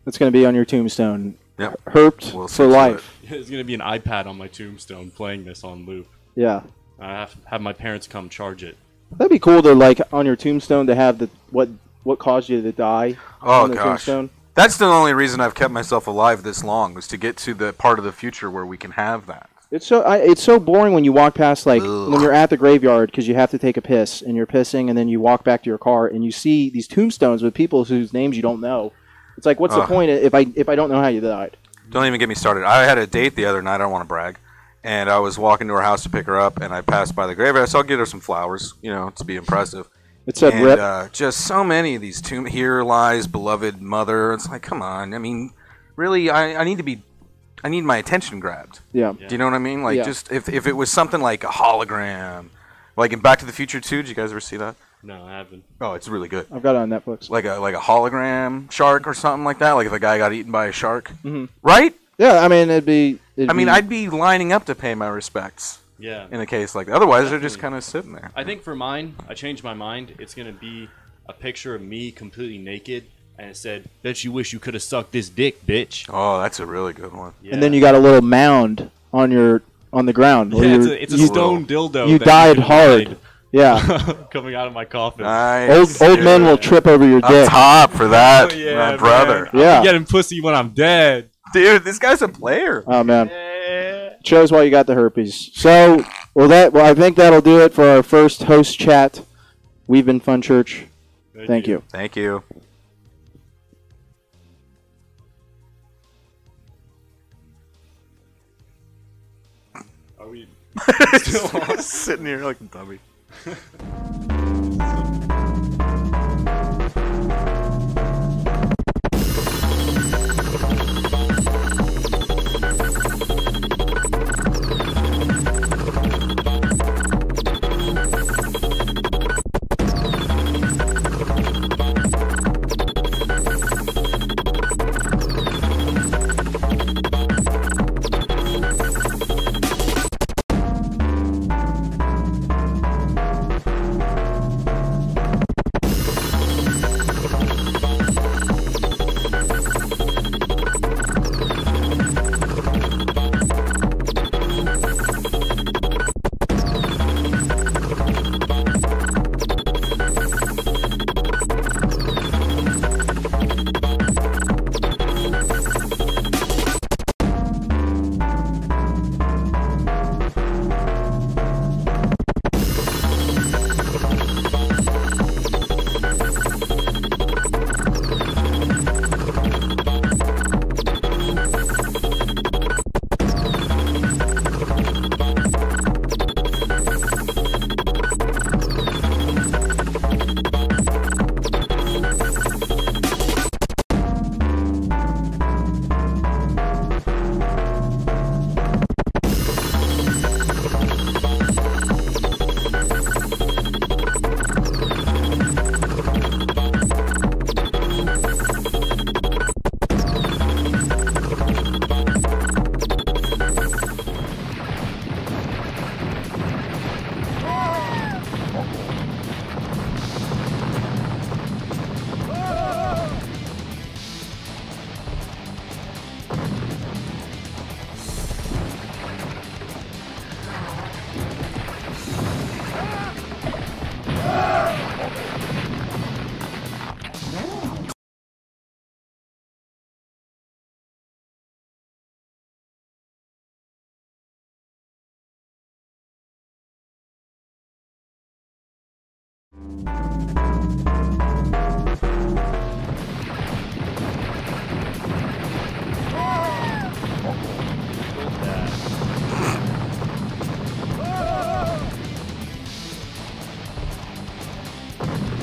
It's going to be on your tombstone. Yep. Herped for life. There's going to be an iPad on my tombstone playing this on loop. Yeah. I have to have my parents come charge it. That'd be cool to on your tombstone to have what caused you to die. Oh on the gosh. Tombstone. That's the only reason I've kept myself alive this long, was to get to the part of the future where we can have that. It's so boring when you walk past, when you're at the graveyard, because you have to take a piss, and you're pissing, and then you walk back to your car, and you see these tombstones with people whose names you don't know. It's like, what's the point if I don't know how you died? Don't even get me started. I had a date the other night. I don't want to brag. And I was walking to her house to pick her up, and I passed by the graveyard. So I'll get her some flowers, to be impressive. It said rip. Just so many of these here lies beloved mother. It's like, come on. I mean, really, I need my attention grabbed. Yeah. Do you know what I mean? Like, just if it was something like a hologram, like in Back to the Future 2, did you guys ever see that? No, I haven't. Oh, it's really good. I've got it on Netflix. Like a hologram shark or something like that. Like if a guy got eaten by a shark, mm-hmm. right? Yeah, I mean I'd be lining up to pay my respects. Yeah. In a case like that. Otherwise, they're just kind of sitting there. I think for mine, I changed my mind. It's gonna be a picture of me completely naked. And it said, "Bet you wish you could have sucked this dick, bitch." Oh, that's a really good one. Yeah. And then you got a little mound on the ground. Yeah, it's a stone dildo. You died hard. Died. Yeah. Coming out of my coffin. Nice. Old men will trip over your dick. Up top for that, my brother. Man. Yeah. I'm getting pussy when I'm dead. Dude, this guy's a player. Oh man. Shows why you got the herpes. So, I think that'll do it for our first host chat. We've been FunChurch. Thank you. Thank you. Are we still sitting here like a dummy?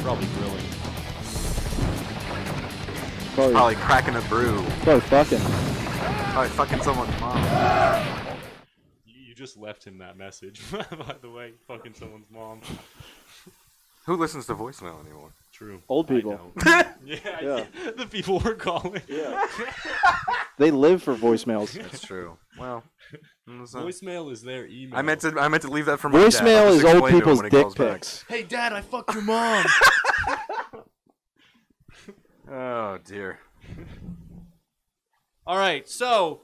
Probably grilling. Probably cracking a brew. Probably fucking. Probably fucking someone's mom. You just left him that message, by the way. Fucking someone's mom. Who listens to voicemail anymore? True. Old people. Yeah. The people we're calling. Yeah. They live for voicemails. That's true. Well, voicemail is their email. I meant to leave that for my dad. Voicemail I'll is just old explain to him people's when he dick calls back. pics. Hey, Dad, I fucked your mom. Oh dear. All right, so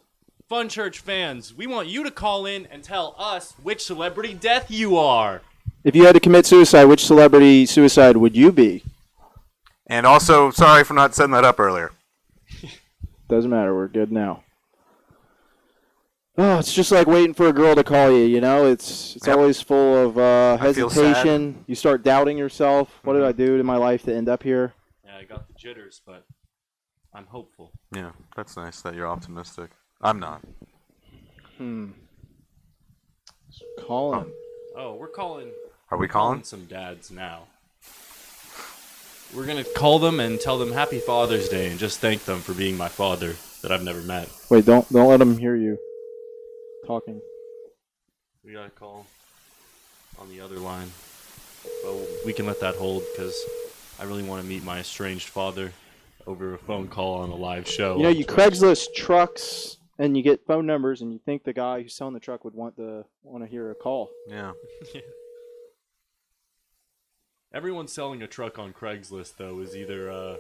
FunChurch fans, we want you to call in and tell us which celebrity death you are. If you had to commit suicide, which celebrity suicide would you be? And also, sorry for not setting that up earlier. Doesn't matter. We're good now. Oh, it's just like waiting for a girl to call you. You know, it's always full of I feel hesitation. You start doubting yourself. What did I do to my life to end up here? Yeah, I got the jitters, but I'm hopeful. Yeah, that's nice that you're optimistic. I'm not. Calling. Oh, we're calling. Are we calling? Some dads now. We're gonna call them and tell them Happy Father's Day and just thank them for being my father that I've never met. Wait, don't let them hear you talking. We gotta call on the other line. Well, we can let that hold because I really want to meet my estranged father over a phone call on a live show. You know, you Craigslist trucks and you get phone numbers, and you think the guy who's selling the truck would want to hear a call. Yeah. Everyone selling a truck on Craigslist though is either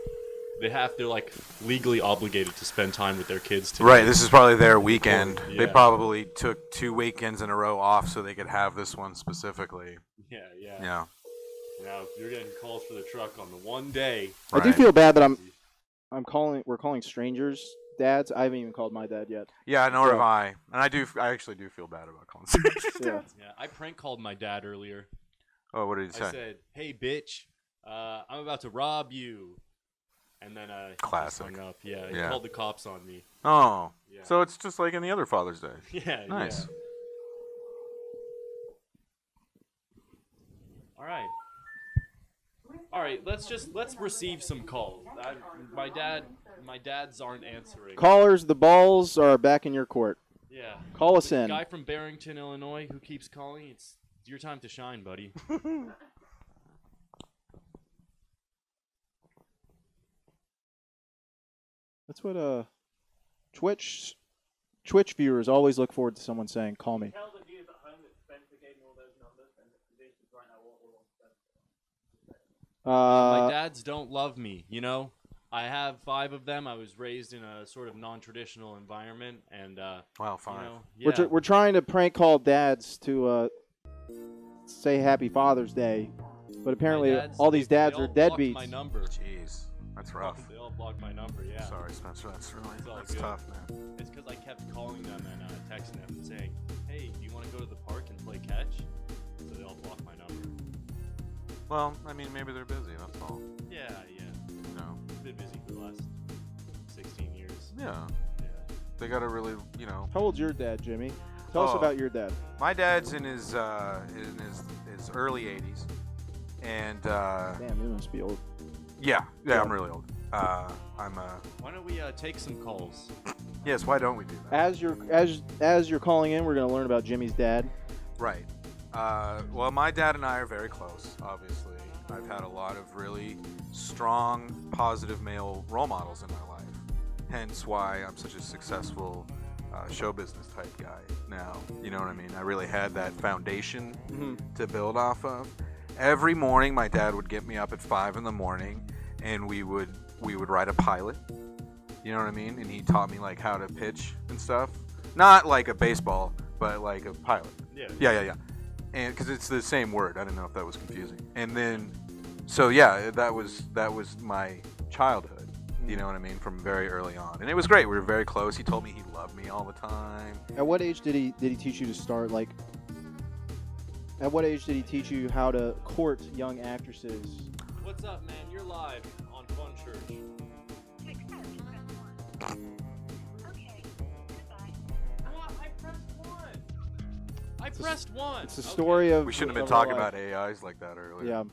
they're like legally obligated to spend time with their kids today. Right, this is probably their weekend. Yeah. They probably took 2 weekends in a row off so they could have this one specifically. Yeah. Yeah. Now you're getting calls for the truck on the one day. I do feel bad that we're calling strangers dads. I haven't even called my dad yet. Yeah, nor have I. And I actually do feel bad about calling strangers dads. Yeah, I prank called my dad earlier. Oh, what did he say? I said, "Hey, bitch, I'm about to rob you," and then he Classic. just hung up. Yeah, he Yeah. called the cops on me. Oh, Yeah. so it's just like any other Father's Day. Yeah, Nice. Yeah. All right. Let's receive some calls. My dads aren't answering. Callers, the balls are back in your court. Yeah. Call us The in. guy from Barrington, Illinois, who keeps calling. It's your time to shine, buddy. That's what Twitch viewers always look forward to someone saying, "Call me." My dads don't love me, you know? I have 5 of them. I was raised in a sort of non-traditional environment, and wow, 5. You know, We're trying to prank call dads to say Happy Father's Day, but apparently all these dads are deadbeats. My number. Jeez, that's rough. They all blocked my number. Yeah. Sorry, Spencer. That's good. tough, man. It's because I kept calling them and texting them saying, "Hey, do you want to go to the park and play catch?" So they all blocked my number. Well, I mean, maybe they're busy. That's all. Yeah. You know. Been busy for the last 16 years. Yeah. They gotta really, you know. How old's your dad, Jimmy? Tell us about your dad. My dad's in his early 80s, and damn, you must be old. Yeah, I'm really old. Why don't we take some calls? Yes, why don't we do that? As you're calling in, we're gonna learn about Jimmy's dad. Right. Well, my dad and I are very close. Obviously, I've had a lot of really strong, positive male role models in my life. Hence why I'm such a successful show business type guy now. You know what I mean? I really had that foundation to build off of. Every morning, my dad would get me up at 5 in the morning, and we would write a pilot. You know what I mean? And he taught me like how to pitch and stuff. Not like a baseball, but like a pilot. Yeah. And because it's the same word, I didn't know if that was confusing. And then, so yeah, that was my childhood. You know what I mean? From very early on, and it was great. We were very close. He told me he loved me all the time. At what age did he teach you to start? Like, at what age did he teach you how to court young actresses? What's up, man? You're live on FunChurch. I pressed one. It's a story of. We shouldn't have been of our talking life. about AIs like that earlier. Yeah.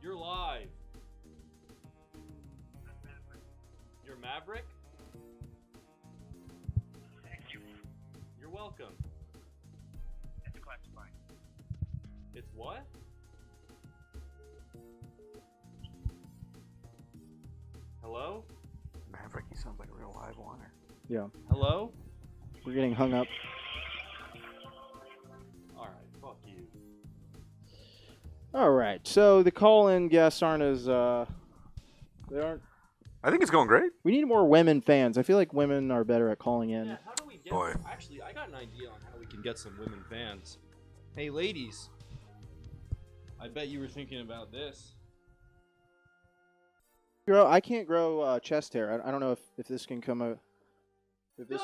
You're live. You're Maverick? Thank you. You're welcome. It's classified. It's what? Hello? Maverick, he sounds like a real live wire. Yeah. Hello? We're getting hung up. Alright, fuck you. All right. So the call-in guests aren't as they aren't. I think it's going great. We need more women fans. I feel like women are better at calling in. Yeah, how do we get Boy. Actually, I got an idea on how we can get some women fans. Hey, ladies. I bet you were thinking about this. I can't grow chest hair. I don't know if this can come out. If this.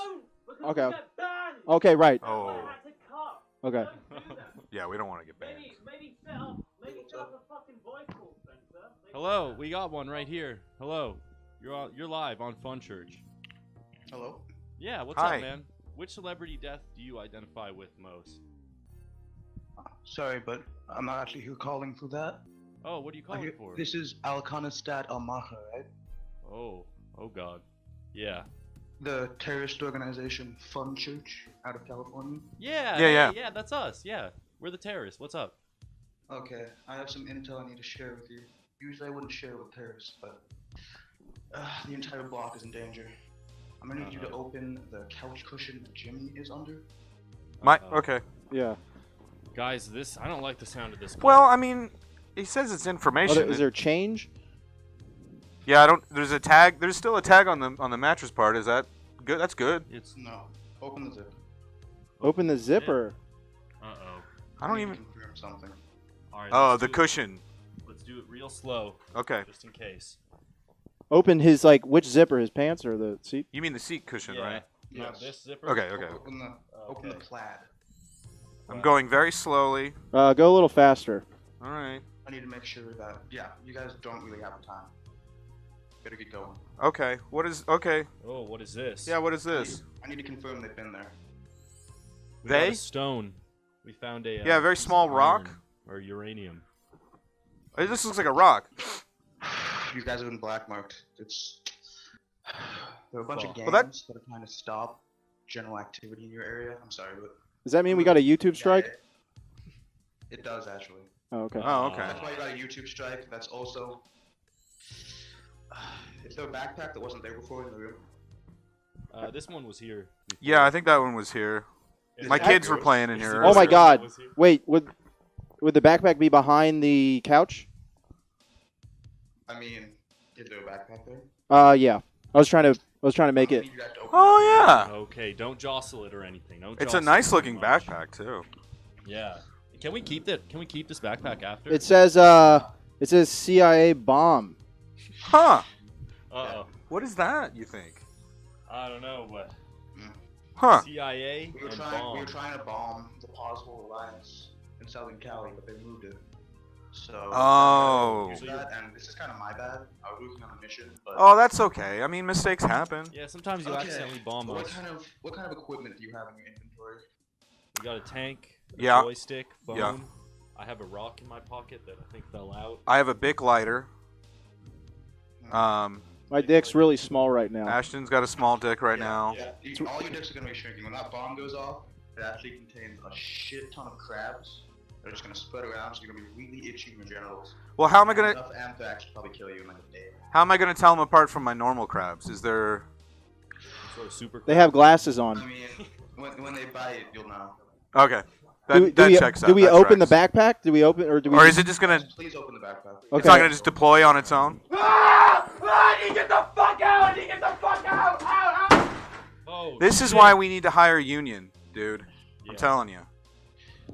Okay. Okay. Right. Oh. Okay. Yeah, we don't want to get banned. Maybe set up a fucking voice call, Spencer. Hello, we got one right here. Hello. You're live on FunChurch. Hello? Yeah, what's Hi. up, man? Which celebrity death do you identify with most? Sorry, but I'm not actually here calling for that. Oh, what are you calling for? This is Al-Khanistad al-Maha, right? Oh god. Yeah. The terrorist organization FunChurch out of California. Yeah, that's us. Yeah. We're the terrorists. What's up? Okay, I have some intel I need to share with you. Usually I wouldn't share it with terrorists, but the entire block is in danger. I'm gonna need you to open the couch cushion that Jimmy is under. Okay. Yeah. Guys, I don't like the sound of this. Well, I mean, he says it's information. Is there change? Yeah, I don't. There's a tag. There's still a tag on the mattress part. Is that good? That's good. No. Open the zip. Open the zipper. Uh-oh. I don't even. Confirm something. All right, Oh, let's the do it. cushion. Let's do it real slow. Okay. Just in case. Open his which zipper? His pants or the seat? You mean the seat cushion, Yeah. right? No, this zipper. Okay. Okay. Open the plaid. I'm going very slowly. Go a little faster. All right. I need to make sure that you guys don't really have time. Better get going. Okay. Okay. Oh, what is this? Yeah. What is this? I need to confirm they've been there. We got a stone. We found a Yeah, a very small rock. Or uranium. This looks like a rock. You guys have been blackmarked. There are a bunch of gangs Well, that are trying to stop general activity in your area. I'm sorry, but Does that mean we got a YouTube strike? it does actually. Oh, okay. Oh, okay. That's why you got a YouTube strike. That's also. Is there a backpack that wasn't there before in the room? This one was here. Yeah, I think that one was here. My kids were playing in here. Oh my God! Wait, would the backpack be behind the couch? I mean, is there a backpack there? Yeah. I was trying to make it. Oh yeah. Okay, don't jostle it or anything. Don't It's a jostle nice it too looking much. backpack too. Yeah. Can we keep that? Can we keep this backpack after? It says CIA bomb. Huh. Uh-oh. What is that? You think? I don't know, but. Huh. CIA We were and trying. bomb. We were trying to bomb the Plausible Alliance in Southern Cali, but they moved it. So. Oh. And this is kind of my bad. I was working on a mission, but. Oh, that's okay. I mean, mistakes happen. Yeah, sometimes you accidentally bomb What us. what kind of equipment do you have in your inventory? We got a tank, a Yeah. joystick, phone. Yeah. I have a rock in my pocket that I think fell out. I have a Bic lighter. My dick's really small right now. Ashton's got a small dick right now. Yeah, all your dicks are gonna be shrinking. When that bomb goes off, it actually contains a shit ton of crabs. They're just gonna spread around, so you're gonna be really itchy in your genitals. Well, how am I gonna? Enough anthrax to probably kill you in like a day. How am I gonna tell them apart from my normal crabs? Is there? Sort of super. They have glasses on. I mean, when they bite it, you'll know. Okay. Do That we, checks out. do we That open tracks. the backpack? Do we open or do we? Or is it just gonna? Please open the backpack. Okay. It's not gonna just deploy on its own. I need to get the fuck out! I need to get the fuck out! Out! Oh, This is why we need to hire a union, dude. I'm telling you.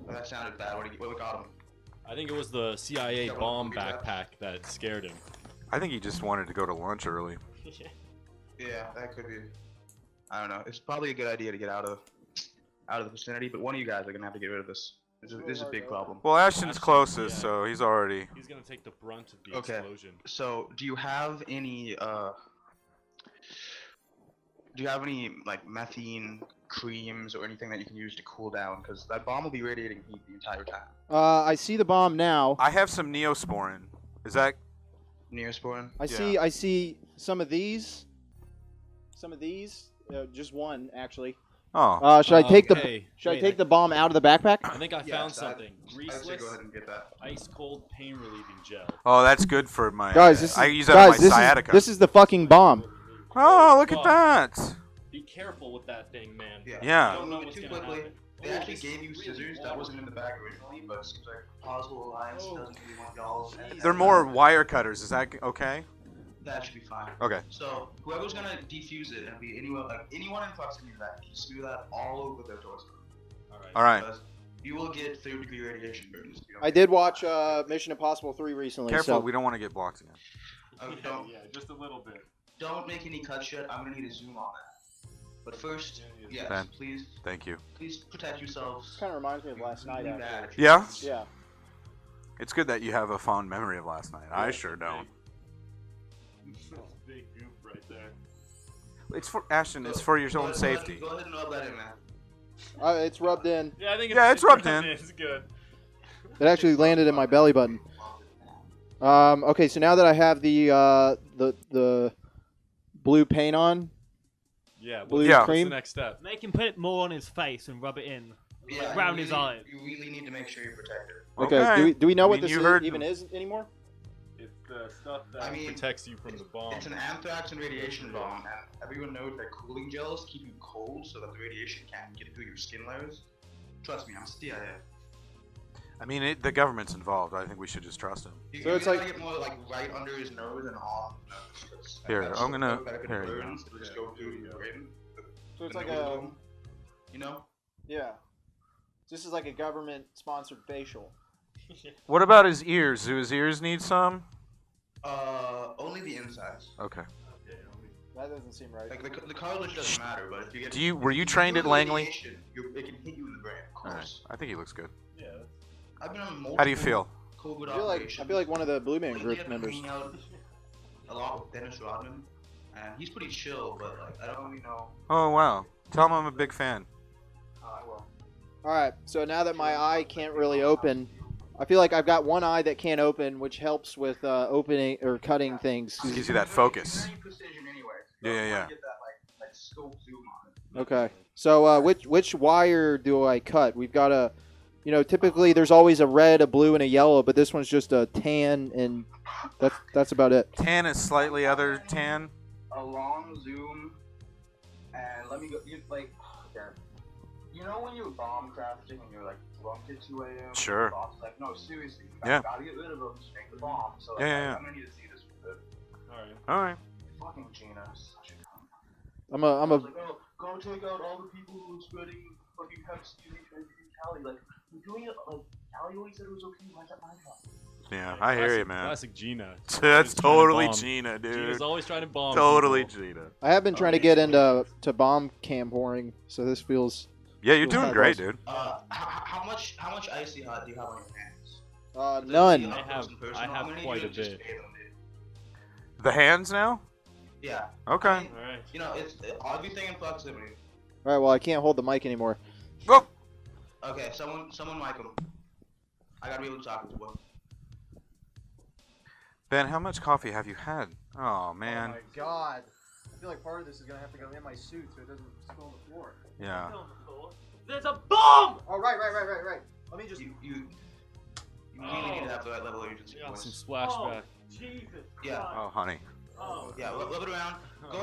Oh, that sounded bad. What got him? I think it was the CIA bomb backpack that scared him. I think he just wanted to go to lunch early. Yeah, that could be. I don't know. It's probably a good idea to get out of the vicinity, but one of you guys are gonna have to get rid of this. This is a big problem. Well, Ashton's closest, so he's already. He's gonna take the brunt of the Okay. explosion. So, do you have any like methane creams or anything that you can use to cool down? Because that bomb will be radiating heat the entire time. I see the bomb now. I have some Neosporin. Is that Neosporin? I see some of these. Just one actually. Oh. Should I take okay. I take the bomb out of the backpack? I think I found something. I'd say go ahead and get that. Ice cold pain relieving gel. Oh, that's good for my. Guys, this is I use that on my sciatica. this is the fucking bomb. Oh, look at that. Be careful with that thing, man. Yeah. You don't know Move it what's too gonna quickly. happen. They actually gave you scissors that wasn't in the bag originally, but it seems like possible alliance doesn't really want y'all. They're more wire cutters. Is that okay? That should be fine. Okay. So whoever's gonna defuse it and be anyone in proximity to that, just do that all over their doorstep. All right. Because you will get 3rd-degree radiation burns. If you don't I did watch Mission Impossible 3 recently. Careful, so. we don't want to get blocked again. Don't, just a little bit. Don't make any cuts yet. I'm gonna need a zoom on that. But first, yes, Ben, please. Thank you. Please protect yourselves. Kind of reminds me of last night. Actually. Yeah? Yeah. It's good that you have a fond memory of last night. I sure don't. Big goop right there. It's for Ashton. It's for your own safety. Go ahead and rub that in, man. It's rubbed in. Yeah, I think it's rubbed in. It's good. It actually landed in my belly button. Okay, so now that I have the blue paint on. Yeah. Blue What's cream. the next step? Make him put it more on his face and rub it in. Yeah, around his eye. You really need to make sure you're protected. Okay. Do we know what this even is anymore? It's the stuff that protects you from the bomb. It's an anthrax and radiation bomb, and everyone knows that cooling gels keep you cold so that the radiation can't get through your skin layers. Trust me, I'm CIA. I mean, the government's involved. I think we should just trust him. So it's like get more like right under his nose and on. Here, I'm gonna. Here you burns, it'll just go through your brain. So it's The like nose a. bone, you know? Yeah. This is like a government-sponsored facial. What about his ears? Do his ears need some? Only the insides. Okay. That doesn't seem right. Like the cartilage doesn't matter, but if you get. Were you trained at Langley? It can hit you in the brain, of course. All right. I think he looks good. Yeah. I've been on multiple. How do you feel? COVID I feel like one of the Blue Man Group members. A lot with Dennis Rodman, and he's pretty chill, but like I don't really know. Oh wow! Tell him I'm a big fan. I will. All right. So now that my eye can't really open, I feel like I've got one eye that can't open, which helps with opening or cutting things. It gives you that focus. Precision anyway. Yeah. Get that like scope zoom on it. Okay. So which wire do I cut? We've got a, typically there's always a red, a blue, and a yellow, but this one's just a tan, and that's about it. Tan is slightly other tan. A long zoom, and let me go. You know when you're bomb crafting and you're like drunk at 2 a.m. Sure. The boss is like, no, seriously, you Yeah. gotta get rid of them, just make the bomb. So Yeah. I'm gonna need to see this for good. All right. Fucking Gina is such a cunt. I'm a. Like, oh, go take out all the people who are spreading fucking Pepsi in Cali. Like, we're doing it. Like, Callaway said it was okay. Why is that my job? Yeah, I hear you, man. Classic Gina. That's totally Gina, dude. Gina's always trying to bomb. Totally people. Gina. I have been trying to get into bomb cam pouring, so this feels. Yeah, you're doing great, dude. How much icy hot do you have on your hands? None. I have quite a bit. The hands now? Yeah. Okay. I mean, it's everything in proximity. All right. Well, I can't hold the mic anymore. Whoa. Okay, someone mic him. I gotta be able to talk to him. Ben, how much coffee have you had? Oh man. Oh my God. I feel like part of this is gonna have to go in my suit so it doesn't spill on the floor. Yeah. There's a bomb! Oh, right. Let me just. You really need to have the right level of urgency. Got some splashback. Jesus. Yeah. Oh, honey. Oh. Yeah, rub it around.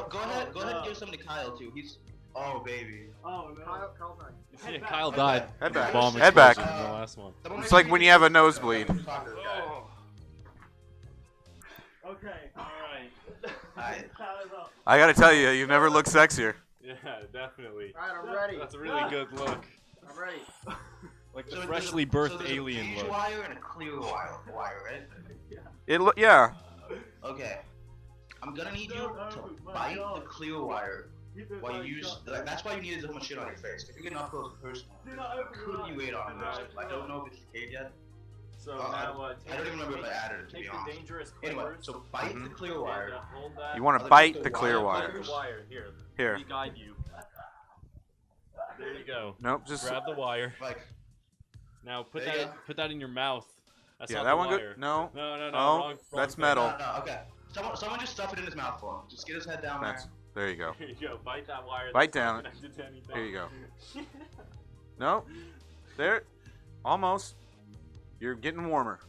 Go ahead and give some to Kyle too. He's. Oh baby. Oh no. Kyle's not. Yeah, Kyle died. Head back. Bomb Head back. explosion in the last one. It's like when you have a nosebleed. Oh. Okay. All right. I gotta tell you, you've never looked sexier. Yeah, definitely. All right, I'm ready. That's a really good look. I'm ready. Like the freshly birthed alien a beige look. wire and a clear wire, right? Yeah. Okay. I'm gonna need you to bite the clear wire Why you use like, that's why you needed so much shit on your face. If you're getting up close and personal, could you wait on this? I don't know if it's decayed yet. So now, I don't even remember if I added it, to be honest. Anyway, so bite the clear wire. You want to bite the clear wire. Here. Let me guide you. There you go. Nope, just grab the wire. Like, now put that in your mouth. That's yeah, not that the one wire. good. No. No. Oh, wrong that's thing. metal. No, okay. Someone just stuff it in his mouth for him. Just get his head down there. There you go. Here you go. Bite that wire. Bite down. Here you go. No. There. Almost. You're getting warmer.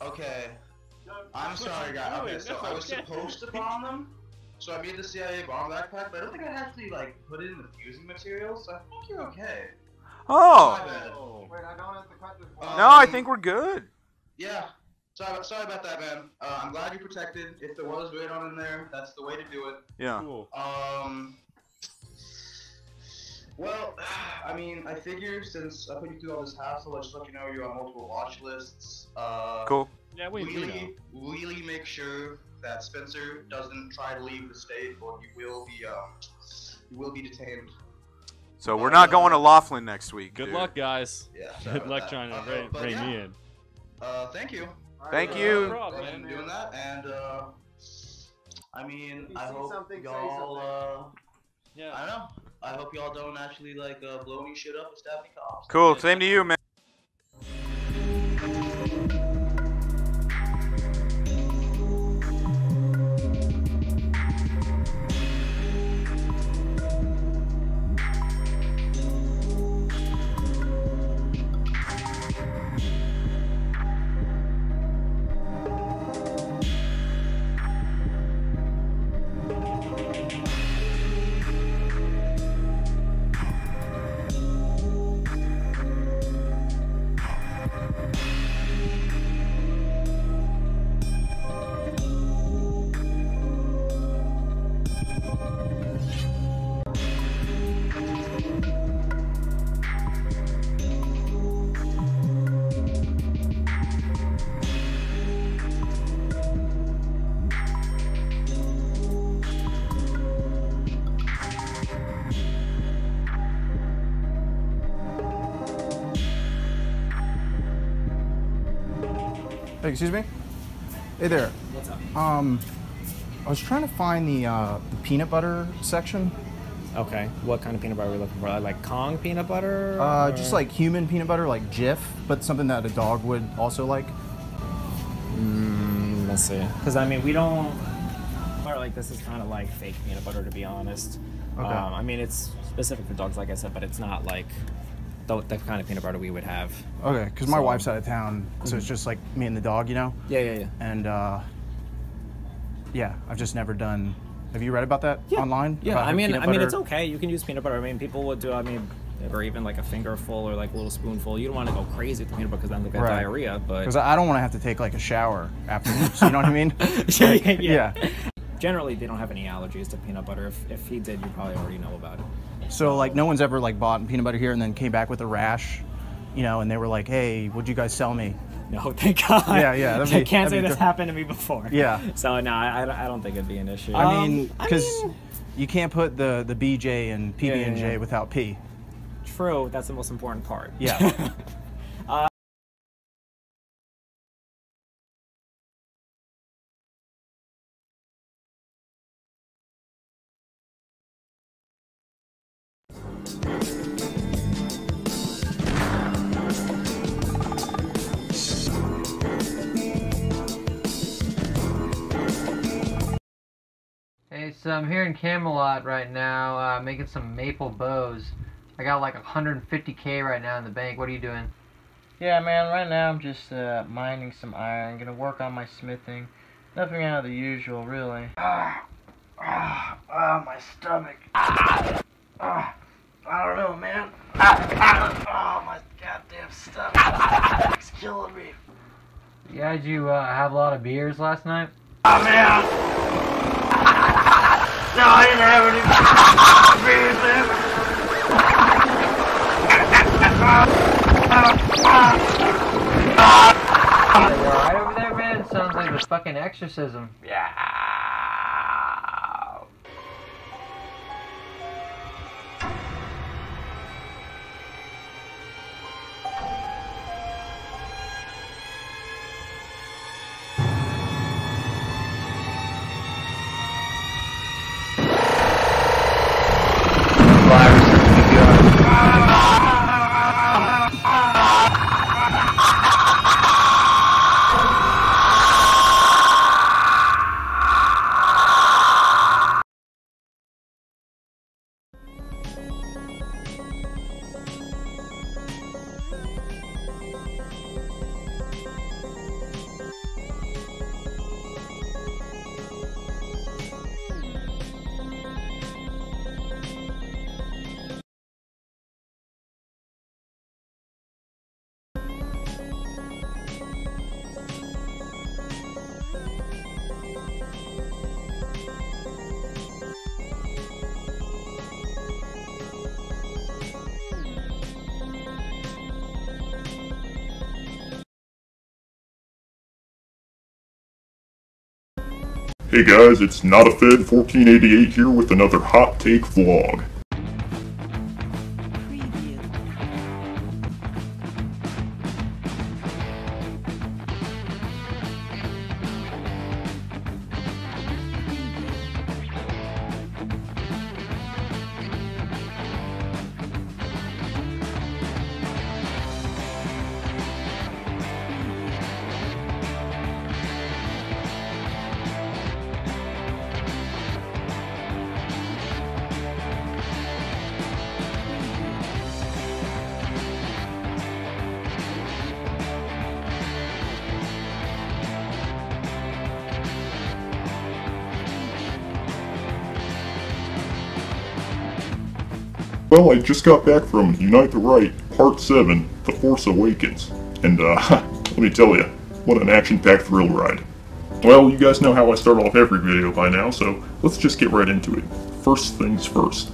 Okay. I'm sorry, guys. Okay, so I was supposed to bomb them. So I made the CIA bomb backpack, but I don't think I actually like put it in the fusing material. So I think you're okay. Oh. Wait, I don't have to cut this. No, I think we're good. Yeah. Sorry about that, man. I'm glad you're protected. If there was radon in there, that's the way to do it. Yeah. Cool. Well, I mean, I figure since I put you through all this hassle, I'll just let you know you're on multiple watch lists. Cool. Yeah, we really make sure that Spencer doesn't try to leave the state, or you will be detained. So we're not going to Laughlin next week. Good dude. luck, guys. Yeah. Good luck trying to rein me in. Thank you. Thank you. No problem, man. Doing that, and I mean, I hope y'all. Yeah. I don't know. I hope y'all don't actually like blow any shit up and stab any cops. Cool. Same to you, man. Hey, excuse me? Hey there. What's up? I was trying to find the peanut butter section. Okay. What kind of peanut butter are we looking for? Like Kong peanut butter? Just like human peanut butter, like Jif, but something that a dog would also like. Let's see. Because I mean, we don't. Or like this is kind of like fake peanut butter, to be honest. Okay. I mean, it's specific for dogs, like I said, but it's not like the kind of peanut butter we would have. Okay, because my wife's out of town, so it's just like me and the dog, you know? Yeah. And yeah, I've just never done. Have you read about that online? Yeah, About I mean, peanut butter? it's okay. You can use peanut butter. I mean, people would do. I mean, or even like a fingerful or like a little spoonful. You don't want to go crazy with the peanut butter because then they'll get diarrhea. But because I don't want to have to take like a shower afterwards. You know what I mean? yeah. Generally, they don't have any allergies to peanut butter. If he did, you probably already know about it. So like, no one's ever like bought peanut butter here and then came back with a rash, you know, and they were like, "Hey, what'd you guys sell me?" No, thank God. Yeah. I can't say this happened to me before. Yeah. So no, I don't think it'd be an issue. I mean, because you can't put the BJ and PB&J without P. True. That's the most important part. Yeah. Hey, so I'm here in Camelot right now, making some maple bows. I got like 150K right now in the bank. What are you doing? Yeah, man, right now I'm just mining some iron. Gonna work on my smithing. Nothing out of the usual, really. My stomach. I don't know, man. My goddamn stomach. It's killing me. Yeah, did you have a lot of beers last night? Oh, man. No, I didn't have any beers, man. You alright over there, man? Sounds like a fucking exorcism. Yeah. Hey guys, it's Not a Fed 1488 here with another hot take vlog. Well, I just got back from Unite the Right, Part 7, The Force Awakens, and let me tell you, what an action-packed thrill ride. Well, you guys know how I start off every video by now, so let's just get right into it. First things first,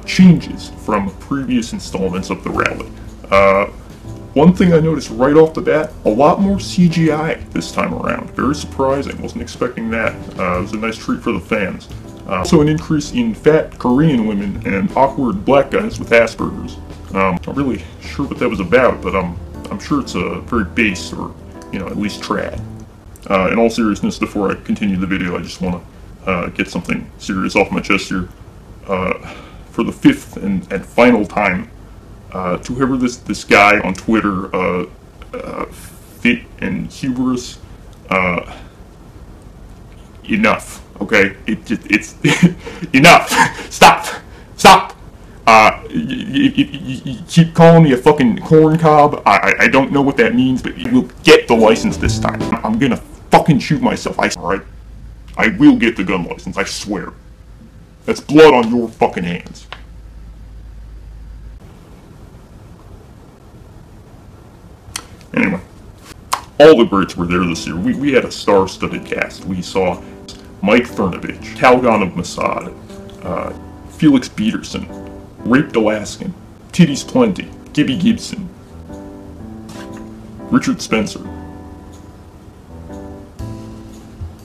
changes from previous installments of the rally. One thing I noticed right off the bat, a lot more CGI this time around. Very surprising, wasn't expecting that. It was a nice treat for the fans. Also an increase in fat Korean women and awkward black guys with Asperger's. Not really sure what that was about, but I'm sure it's very base or, you know, at least trad. In all seriousness, before I continue the video, I just want to get something serious off my chest here. For the fifth and final time, to whoever this guy on Twitter, Fit and Hubris, enough. Okay, it's enough. Stop. You keep calling me a fucking corn cob. I don't know what that means, but you will get the license this time. I'm gonna fucking shoot myself. Alright? I will get the gun license. I swear. That's blood on your fucking hands. Anyway, all the greats were there this year. We had a star-studded cast. We saw Mike Cernovich, Calgon of Mossad, Felix Peterson, Raped Alaskan, Titties Plenty, Gibby Gibson, Richard Spencer.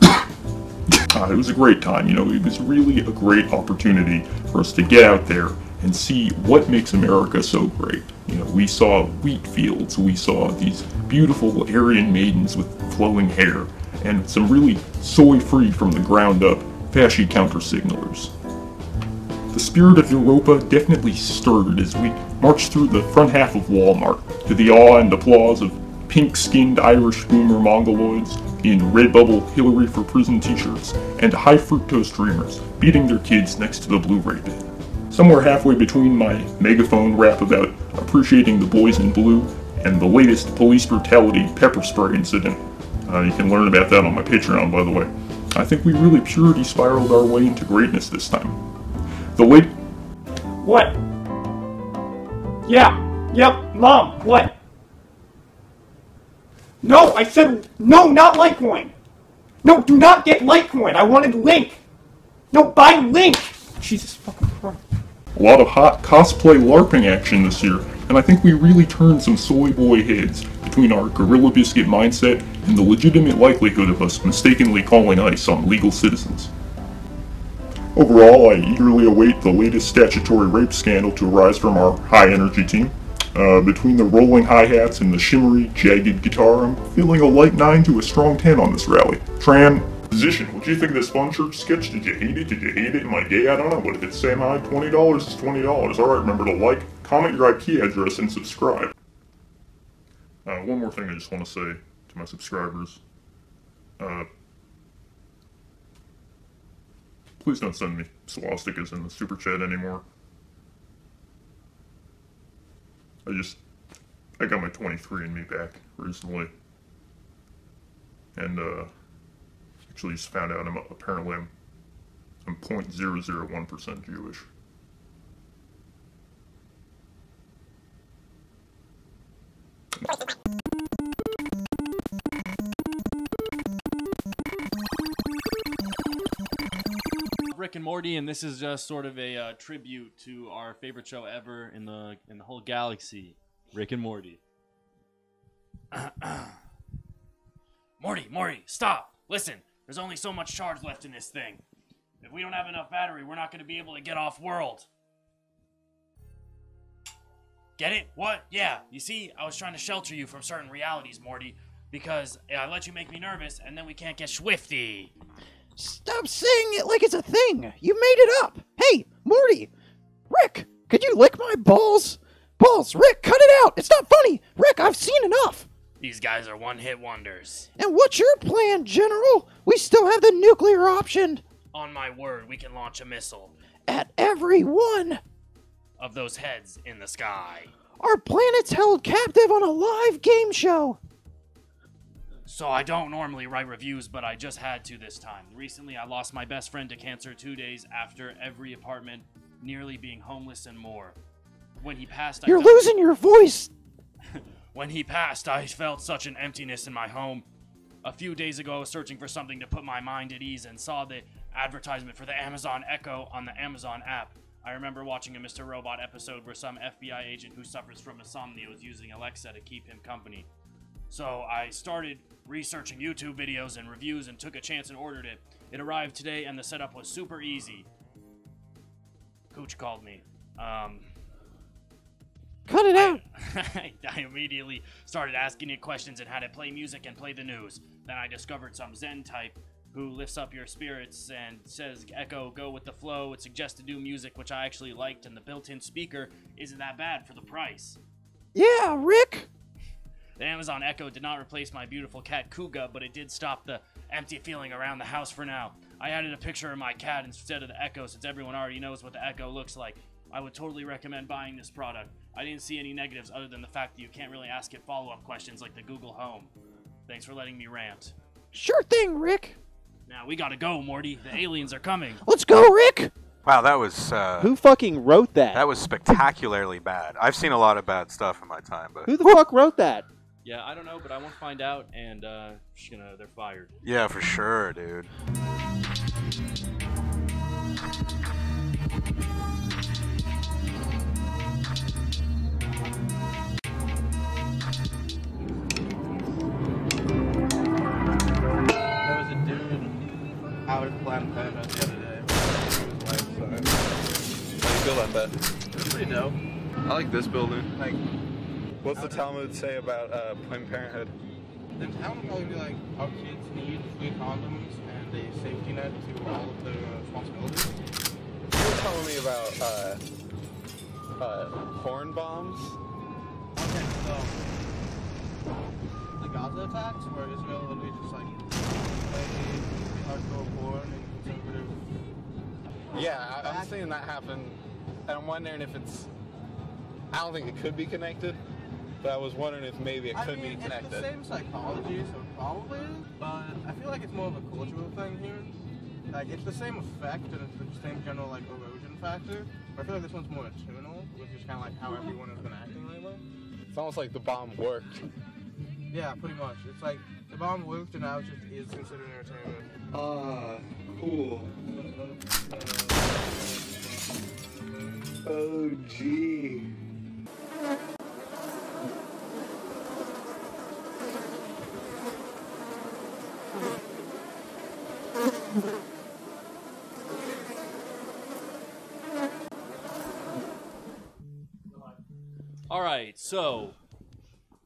It was a great time, you know, it was really a great opportunity for us to get out there and see what makes America so great. You know, we saw wheat fields, we saw these beautiful Aryan maidens with flowing hair, and some really soy-free from the ground up fasci counter-signalers. The spirit of Europa definitely stirred as we marched through the front half of Walmart to the awe and applause of pink-skinned Irish boomer mongoloids in Redbubble Hillary for Prison t-shirts and high-fructose dreamers beating their kids next to the Blu-ray bin. Somewhere halfway between my megaphone rap about appreciating the boys in blue and the latest police brutality pepper spray incident. You can learn about that on my Patreon, by the way. I think we really purity spiraled our way into greatness this time. What? Yeah. Yep. Mom, what? No, I said no, not Litecoin. No, do not get Litecoin. I wanted Link. No, buy Link. Jesus fucking Christ. A lot of hot cosplay LARPing action this year, and I think we really turned some soy boy heads between our Gorilla Biscuit mindset and the legitimate likelihood of us mistakenly calling ICE on legal citizens. Overall, I eagerly await the latest statutory rape scandal to arise from our high-energy team. Between the rolling hi-hats and the shimmery, jagged guitar, I'm feeling a light 9 to a strong 10 on this rally. Transition. What do you think of this FunChurch sketch? Did you hate it? Did you hate it? Am I gay? I don't know, but if it's same high, $20 is $20. Alright, remember to like, comment your IP address, and subscribe. One more thing I just want to say to my subscribers. Please don't send me swastikas in the super chat anymore. I got my 23andMe back recently. And, actually just found out apparently I'm 0.001% Jewish. Rick and Morty, and this is just sort of a tribute to our favorite show ever in the whole galaxy, Rick and Morty. Morty, stop! Listen, There's only so much charge left in this thing. If we don't have enough battery, we're not going to be able to get off-world. Get it? What? Yeah. You see, I was trying to shelter you from certain realities, Morty, because I let you make me nervous, and then we can't get swifty. Stop saying it like it's a thing. You made it up. Hey, Morty. Rick, could you lick my balls? Balls, Rick, cut it out. It's not funny. Rick, I've seen enough. These guys are one-hit wonders. And what's your plan, General? We still have the nuclear option. On my word, we can launch a missile. At every one of those heads in the sky. Our planet's held captive on a live game show. So I don't normally write reviews, but I just had to this time. Recently, I lost my best friend to cancer 2 days after every apartment nearly being homeless and more. When he passed, You're losing your voice. When he passed, I felt such an emptiness in my home. A few days ago, I was searching for something to put my mind at ease and saw the advertisement for the Amazon Echo on the Amazon app. I remember watching a Mr. Robot episode where some FBI agent who suffers from insomnia was using Alexa to keep him company. So I started researching YouTube videos and reviews and took a chance and ordered it. It arrived today and the setup was super easy. Cooch called me. Cut it out. I immediately started asking it questions and had it play music and play the news. Then I discovered some Zen type who lifts up your spirits and says, Echo, go with the flow. It suggests to do music, which I actually liked, and the built-in speaker isn't that bad for the price. Yeah, Rick. The Amazon Echo did not replace my beautiful cat Kuga, but it did stop the empty feeling around the house for now. I added a picture of my cat instead of the Echo since everyone already knows what the Echo looks like. I would totally recommend buying this product. I didn't see any negatives other than the fact that you can't really ask it follow-up questions like the Google Home. Thanks for letting me rant. Sure thing, Rick. Now we gotta go, Morty. The aliens are coming. Let's go, Rick. Wow, that was... Who fucking wrote that? That was spectacularly bad. I've seen a lot of bad stuff in my time, but... Who the fuck wrote that? Yeah, I don't know, but I won't find out, and they're fired. Yeah, for sure, dude. Out of Planet Panda the other day. How do you feel about that? It's pretty dope. I like this building. Like, what's the Talmud say about Planned Parenthood? The town would probably be like, our kids need free condoms and a safety net to all of their responsibilities. You were telling me about corn bombs. Okay, so the Gaza attacks, where Israel literally just like played hardcore porn and conservative. Yeah, I'm seeing that happen, and I'm wondering if it's. I don't think it could be connected, but I was wondering if maybe it could be connected. It's the same psychology, so probably, but I feel like it's more of a cultural thing here. Like, it's the same effect and it's the same general, like, erosion factor, but I feel like this one's more attunal, which is kind of like how everyone has been acting lately. It's almost like the bomb worked. Yeah, pretty much. It's like, the bomb worked and now it just is considered entertainment. Ah, cool. Oh, gee. Alright, so,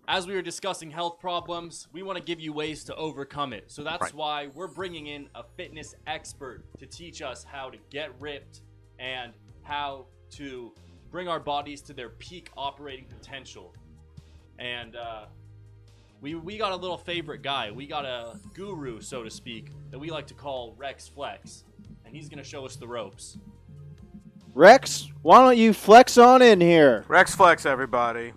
as we were discussing health problems, we want to give you ways to overcome it. So that's why we're bringing in a fitness expert to teach us how to get ripped and how to bring our bodies to their peak operating potential. And we got a little favorite guy. We got a guru, so to speak, that we like to call Rex Flex. And he's going to show us the ropes. Rex, why don't you flex on in here? Rex Flex, everybody.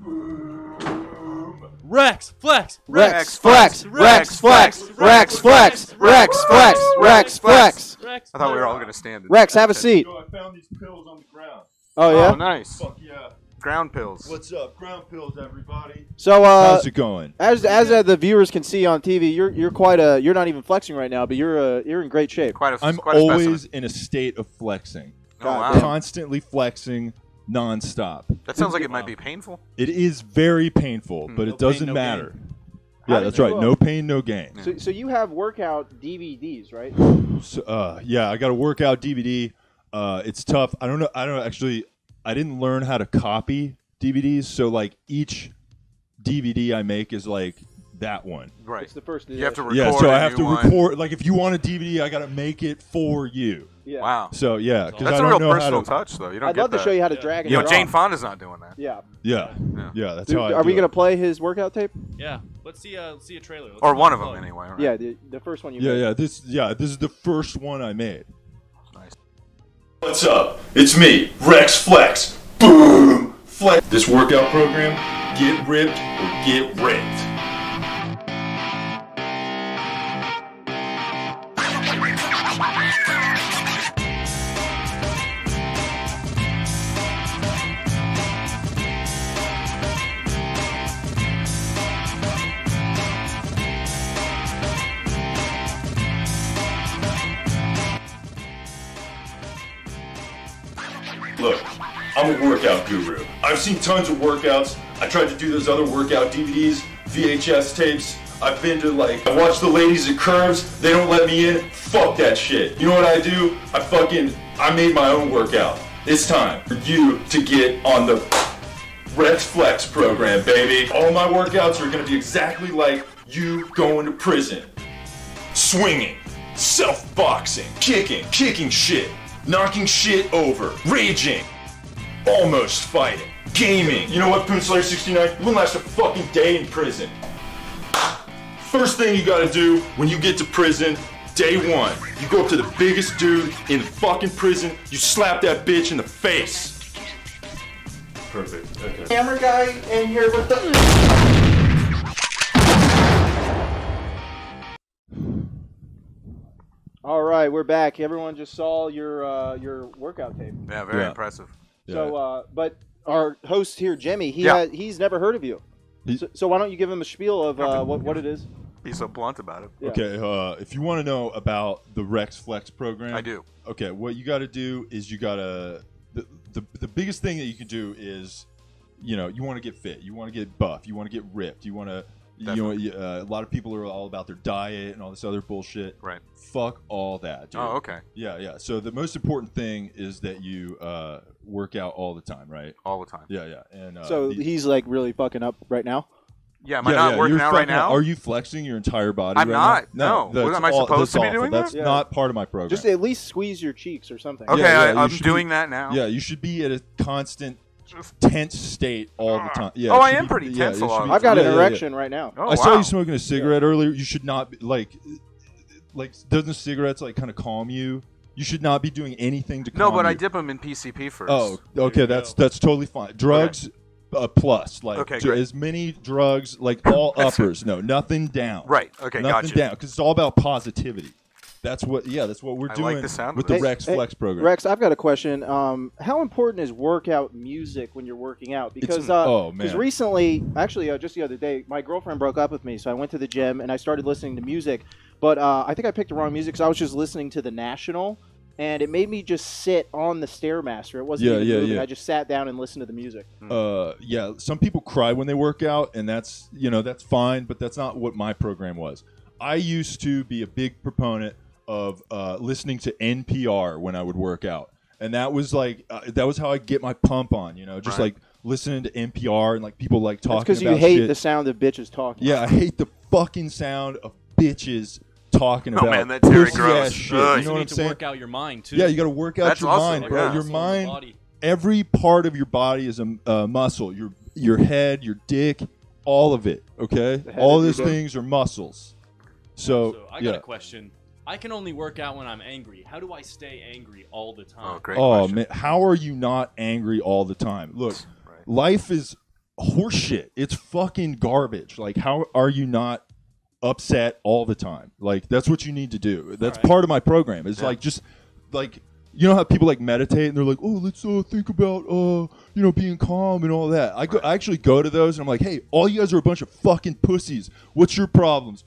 Rex Flex! Rex Flex! Rex Flex! Rex Flex! Rex Flex! Rex Flex! I thought we were all going to stand. Rex, have a seat. I found these pills on the ground. Oh, yeah? Oh, nice. Fuck yeah. Ground pills. What's up? Ground pills, everybody. So, how's it going? As the viewers can see on TV, you're quite a. You're not even flexing right now, but you're in great shape. I'm always in a state of flexing. Oh, wow. Constantly flexing, nonstop. That sounds like it might be painful. It is very painful, but it doesn't matter. Yeah, that's right. No pain, no gain. So you have workout DVDs, right? So, yeah, I got a workout DVD. It's tough. I don't know. Actually, I didn't learn how to copy DVDs. So like each DVD I make is like that one. Right. It's the first. You have to record. Yeah, so I have to one. record. Like if you want a DVD, I got to make it for you. Yeah. Wow. So yeah, because That's I a don't real know personal how to, touch, though. You don't I'd get love to that. show you how to drag and You know, drop. Jane Fonda's not doing that. Yeah. Yeah. That's Dude, how I are we do gonna it. play his workout tape? Yeah. Let's see a trailer. Let's Or see one the of them, plug. anyway. Right? Yeah, the first one you made. This is the first one I made. What's up? It's me, Rex Flex. Boom! Flex. This workout program, get ripped or get ripped. Look, I'm a workout guru. I've seen tons of workouts. I tried to do those other workout DVDs, VHS tapes. I've been to I watch the ladies at Curves. They don't let me in. Fuck that shit. You know what I do? I made my own workout. It's time for you to get on the Rex Flex program, baby. All my workouts are gonna be exactly like you going to prison. Swinging, self-boxing, kicking shit, knocking shit over, raging, almost fighting, gaming. You know what, Poonslayer 69? You wouldn't last a fucking day in prison. First thing you gotta do when you get to prison, day one, you go up to the biggest dude in the fucking prison, you slap that bitch in the face. Perfect, okay. Camera guy in here with the. All right, we're back. Everyone just saw your workout tape. Yeah, very impressive. So, but our host here, Jimmy, he's never heard of you. So why don't you give him a spiel of what it is? Be so blunt about it. Yeah. Okay, if you want to know about the Rex Flex program, I do. Okay, what you got to do is you got to the biggest thing that you can do is, you want to get fit, you want to get buff, you want to get ripped, you want to. A lot of people are all about their diet and all this other bullshit. Right. Fuck all that, dude. Oh, okay. Yeah. So the most important thing is that you work out all the time, right? All the time. Yeah. And So he's like really fucking up right now. Yeah, am I not working out right now? Are you flexing your entire body? I'm right not. Now? No. Am I supposed to be doing that? That's not part of my program. Just at least squeeze your cheeks or something. Okay, I'm doing that now. Yeah, you should be at a constant tense state all the time. Yeah, I am pretty tense a lot. I've got an erection right now. Oh, I saw you smoking a cigarette earlier. You should not be, like doesn't cigarettes kind of calm you? You should not be doing anything to calm you. No, but I dip them in PCP first. Oh, okay, that's totally fine. Drugs, plus, as many drugs, all uppers. No, nothing down. Right. Okay, nothing gotcha. down, because it's all about positivity. That's what we're doing with the Rex Flex program. Rex, I've got a question. How important is workout music when you're working out? Because recently, actually, just the other day, my girlfriend broke up with me, so I went to the gym and I started listening to music. But I think I picked the wrong music because I was just listening to The National, and it made me just sit on the Stairmaster. It wasn't even moving. I just sat down and listened to the music. Some people cry when they work out, and that's fine, but that's not what my program was. I used to be a big proponent of listening to NPR when I would work out, and that was how I get my pump on, just listening to NPR and people talking about because you hate shit. the sound of bitches talking. Yeah, I hate the fucking sound of bitches talking about man, that's very gross. shit. You know need what I'm to saying? work out your mind too. Yeah, you got to work out your mind, bro. Your mind, every part of your body is a muscle. Your head, your dick, all of it. Okay, all those things are muscles. So I got a question. I can only work out when I'm angry. How do I stay angry all the time? Oh, great question. Man, how are you not angry all the time? Look, life is horseshit. It's fucking garbage. How are you not upset all the time? That's what you need to do. That's part of my program. It's you know how people meditate and they're like, oh, let's think about being calm and all that. I actually go to those and I'm like, hey, all you guys are a bunch of fucking pussies. What's your problems?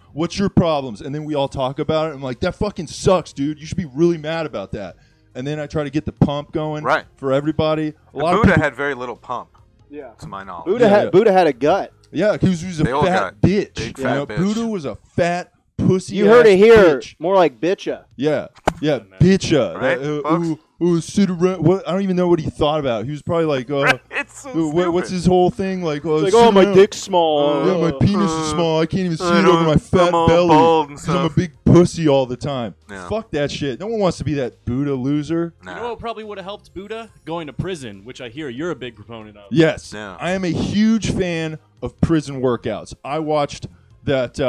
And then we all talk about it. I'm like, that fucking sucks, dude. You should be really mad about that. And then I try to get the pump going for everybody. Buddha had very little pump. Yeah. To my knowledge. Buddha had a gut. Yeah, because he was a They all fat got bitch. big You fat know, bitch. Buddha was a fat pussy. You heard it here. Bitch. More like bitcha. Yeah, yeah, bitcha. Right, Sit around. What? I don't even know what he thought about. He was probably like, It's so what's his whole thing? Like, Like, sit oh, my around. dick's small. Yeah, my penis is small. I can't even see it know, over my fat I'm all belly bald and because I'm a stuff. big pussy all the time. Yeah. Fuck that shit. No one wants to be that Buddha loser. You know what probably would have helped Buddha? Going to prison, which I hear you're a big proponent of. Yes, Yeah. I am a huge fan of prison workouts. I watched that.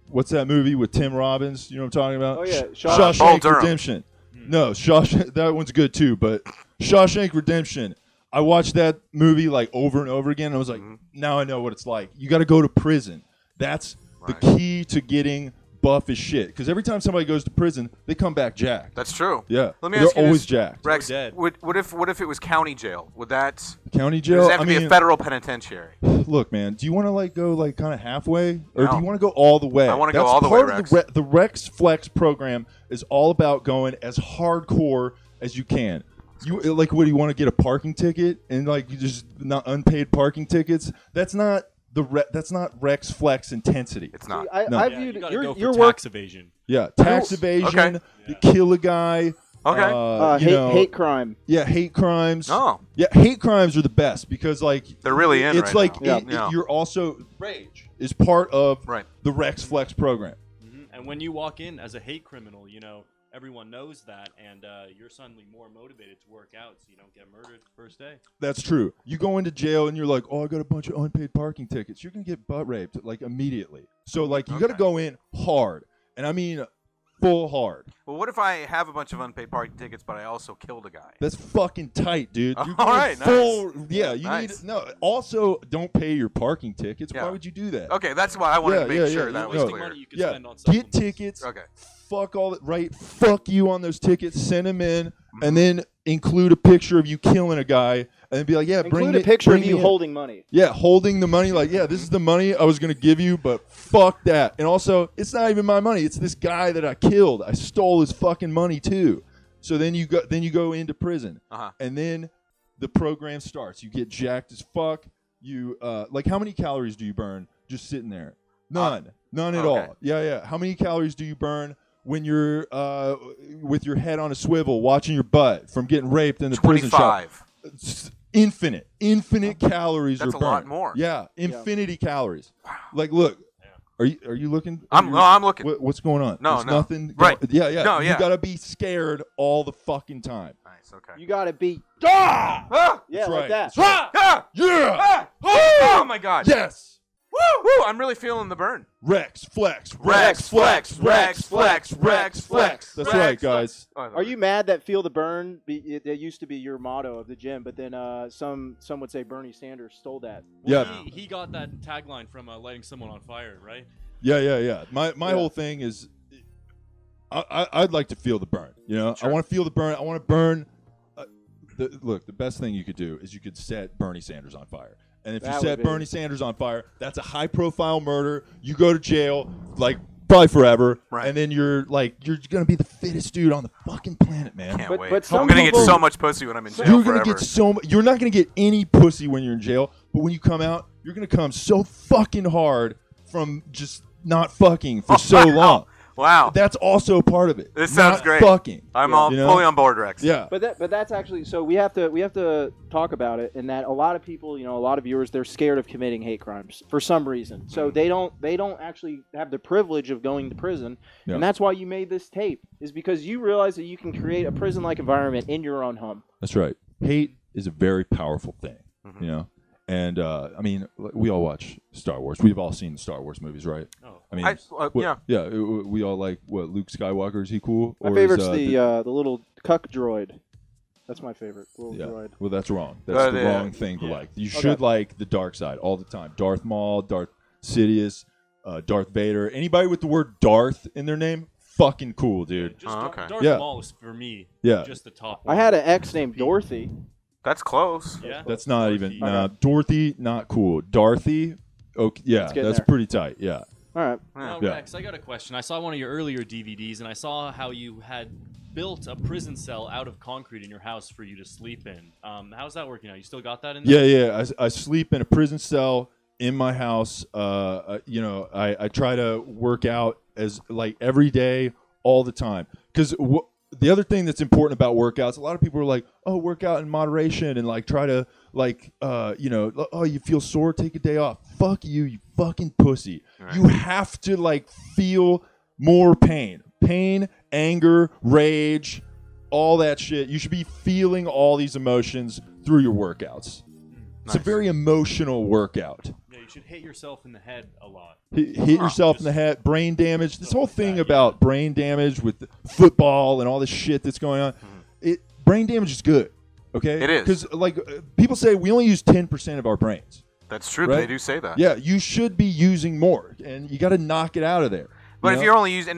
What's that movie with Tim Robbins? You know what I'm talking about? Oh, yeah. Shawshank Durham. Redemption. No, Shawshank. That one's good too. But Shawshank Redemption. I watched that movie like over and over again. And I was like, now I know what it's like. You got to go to prison. That's the key to getting buff as shit. Because every time somebody goes to prison, they come back jacked. That's true. Yeah, Let me they're ask you always this, jacked. Rex, Dead. what if it was county jail? Would that County Or jail. does it have to I be mean, a federal penitentiary? Look, man. Do you want to like go like kind of halfway, or No. do you want to go all the way? I wanna go That's all the way, part of Rex. The Rex Flex program is all about going as hardcore as you can. You like, what do you want to get a parking ticket and like you just not unpaid parking tickets? That's not that's not Rex Flex intensity. It's not. I Yeah, viewed you gotta your go for your tax work. evasion. Yeah, tax evasion. You kill a guy. Okay. you know, hate crime. Yeah, hate crimes. Oh. Yeah, hate crimes are the best because like They're really in It's right like now. it- you're also rage is part of Right. the Rex Flex program. And when you walk in as a hate criminal, you know, everyone knows that, and you're suddenly more motivated to work out so you don't get murdered the first day. That's true. You go into jail and you're like, oh, I got a bunch of unpaid parking tickets. You're gonna get butt raped like immediately. So like you got to go in hard, and I mean full hard. Well, what if I have a bunch of unpaid parking tickets, but I also killed a guy? That's fucking tight, dude. You're All going right, full. nice. Yeah, you Nice. need no. Also, don't pay your parking tickets. Yeah. Why would you do that? Okay, that's why I wanted to make sure that was no. clear. Yeah, get tickets. Okay. Fuck all that. Right. Fuck you on those tickets. Send them in, and then include a picture of you killing a guy, and then be like, yeah, bring Include a it- picture bring of me you in. holding money. Yeah, holding the money. Like, yeah, this is the money I was gonna give you, but fuck that. And also, it's not even my money. It's this guy that I killed. I stole his fucking money too. So then you go into prison, and then the program starts. You get jacked as fuck. You like, how many calories do you burn just sitting there? None at all. Yeah. How many calories do you burn when you're with your head on a swivel watching your butt from getting raped in the prison shop? 25. Infinite calories That's are a burned. lot more. Yeah, infinity calories. Like, look, are you looking? I'm looking. What's going on? No, There's no. nothing. Right. Yeah. No, You yeah. gotta be scared all the fucking time. Nice. Okay. You gotta be. Ah! Yeah, That's like right. that. That's right. Ah! Yeah. Ah! Oh my God. Yes. Woo! Woo! I'm really feeling the burn. Rex Flex. Rex Flex. Rex Flex. Rex Flex. That's right, guys. Are you mad that "Feel the Burn"? It used to be your motto of the gym, but then some would say Bernie Sanders stole that. Yeah. He got that tagline from lighting someone on fire, right? Yeah. My whole thing is, I'd like to feel the burn. You know, I want to feel the burn. I want to burn. Look, the best thing you could do is you could set Bernie Sanders on fire. And if That you would set be- Bernie Sanders on fire, that's a high-profile murder. You go to jail, like, probably forever. Right. And then you're gonna be the fittest dude on the fucking planet, man. Can't wait. but I'm some gonna get people- so much pussy when I'm in jail You're forever. gonna get You're not gonna get any pussy when you're in jail, but when you come out, you're gonna come so fucking hard from just not fucking for so long. Wow. That's also part of it. This sounds Not great. Fucking. I'm all You know? fully on board, Rex. Yeah. But that's actually so we have to talk about it, and that a lot of people, a lot of viewers, they're scared of committing hate crimes for some reason. So they don't actually have the privilege of going to prison, Yeah. and that's why you made this tape, is because you realize that you can create a prison-like environment in your own home. That's right. Hate is a very powerful thing, Mm-hmm. you know. And I mean, we all watch Star Wars. We've all seen the Star Wars movies, right? Oh. I mean, yeah. We all like what Luke Skywalker. Is he cool? My Or favorite's is, the little cuck droid. That's my favorite little yeah. droid. Well, that's wrong. That's the wrong thing to like. You should like the dark side all the time. Darth Maul, Darth Sidious, Darth Vader. Anybody with the word Darth in their name, fucking cool, dude. Just Darth Yeah. Maul is, for me, Yeah. just the top I one. had an ex named Dorothy. That's close. Yeah. That's not even. Dorothy, not cool. Dorothy, okay, yeah, Let's get that's there. pretty tight. Yeah. All right. Now, Yeah. Rex, I got a question. I saw one of your earlier DVDs, and I saw how you had built a prison cell out of concrete in your house for you to sleep in. How's that working out? You still got that in there? Yeah. I sleep in a prison cell in my house. You know, I try to work out as like every day, all the time. Because the other thing that's important about workouts, a lot of people are like, oh, work out in moderation and like try to like, you know, oh, you feel sore, take a day off. Fuck you, you fucking pussy. Right. You have to like feel more pain, anger, rage, all that shit. You should be feeling all these emotions through your workouts. Nice. It's a very emotional workout. Yeah, you should hit yourself in the head a lot. Hit yourself in the head, brain damage. This whole thing about brain damage with football and all this shit that's going on, brain damage is good, okay? It is. Because like people say we only use 10% of our brains. That's true. Right? They do say that. Yeah, you should be using more, and you got to knock it out of there. But if you're only using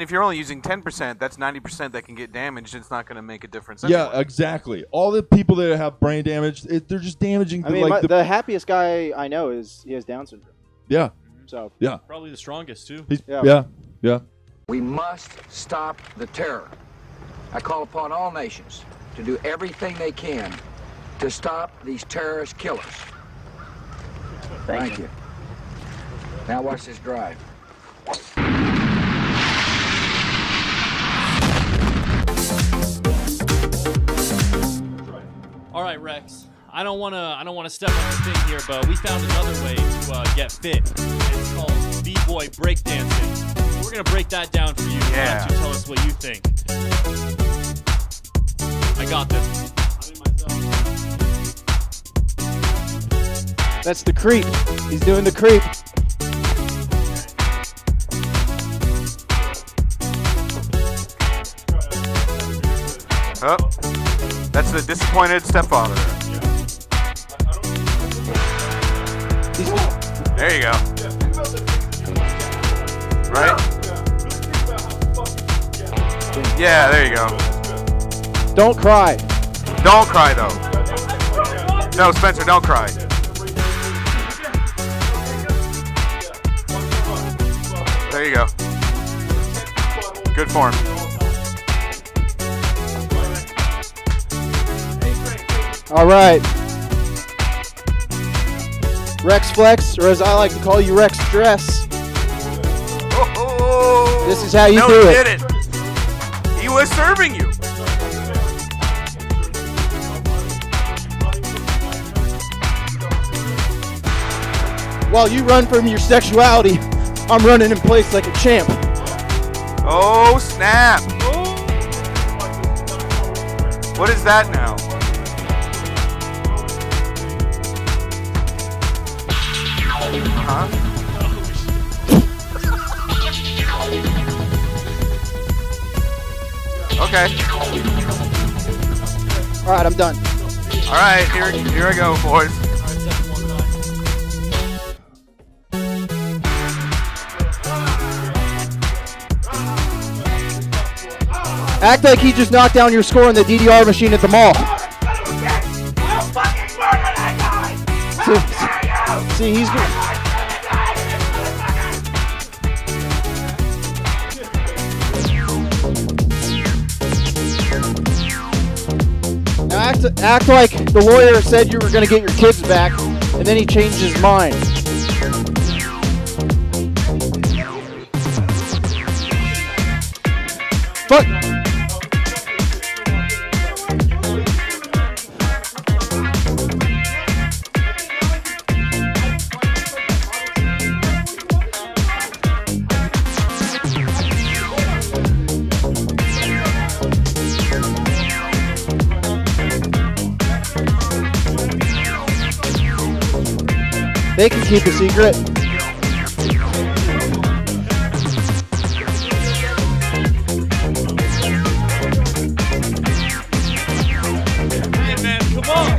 10%, that's 90% that can get damaged. It's not going to make a difference. Anyway. Yeah, exactly. All the people that have brain damage, they're just damaging. I mean, the happiest guy I know he has Down syndrome. Yeah. So yeah, probably the strongest too. Yeah. We must stop the terror. I call upon all nations to do everything they can to stop these terrorist killers. Thank you. Now watch this drive. All right, Rex. I don't want to step on your thing here, but we found another way to get fit. It's called B-boy breakdancing. We're gonna break that down for you. Yeah. To tell us what you think. I got this. That's the creep. He's doing the creep. Oh, that's the disappointed stepfather. There you go. Right? Yeah, there you go. Don't cry. Don't cry, though. No, Spencer, don't cry. There you go. Good form. All right. Rex Flex, or as I like to call you, Rex Dress. Oh, this is how you do he it. did it. He was serving you. While you run from your sexuality, I'm running in place like a champ. Oh, snap. What is that now? Okay. All right, I'm done. All right, here I go, boys. Act like he just knocked down your score in the DDR machine at the mall. See, he's good. Now act like the lawyer said you were going to get your kids back, and then he changed his mind. Fuck. They can keep a secret. Man, come on.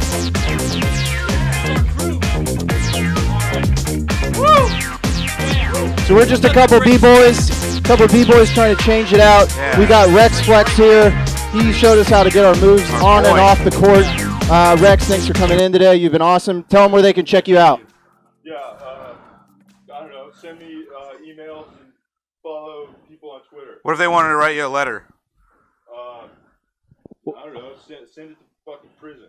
So we're just a couple B-boys trying to change it out. Yeah. We got Rex Flex here. He showed us how to get our moves on and off the court. Rex, thanks for coming in today. You've been awesome. Tell them where they can check you out. Yeah, I don't know. Send me emails and follow people on Twitter. What if they wanted to write you a letter? I don't know. Send it to fucking prison.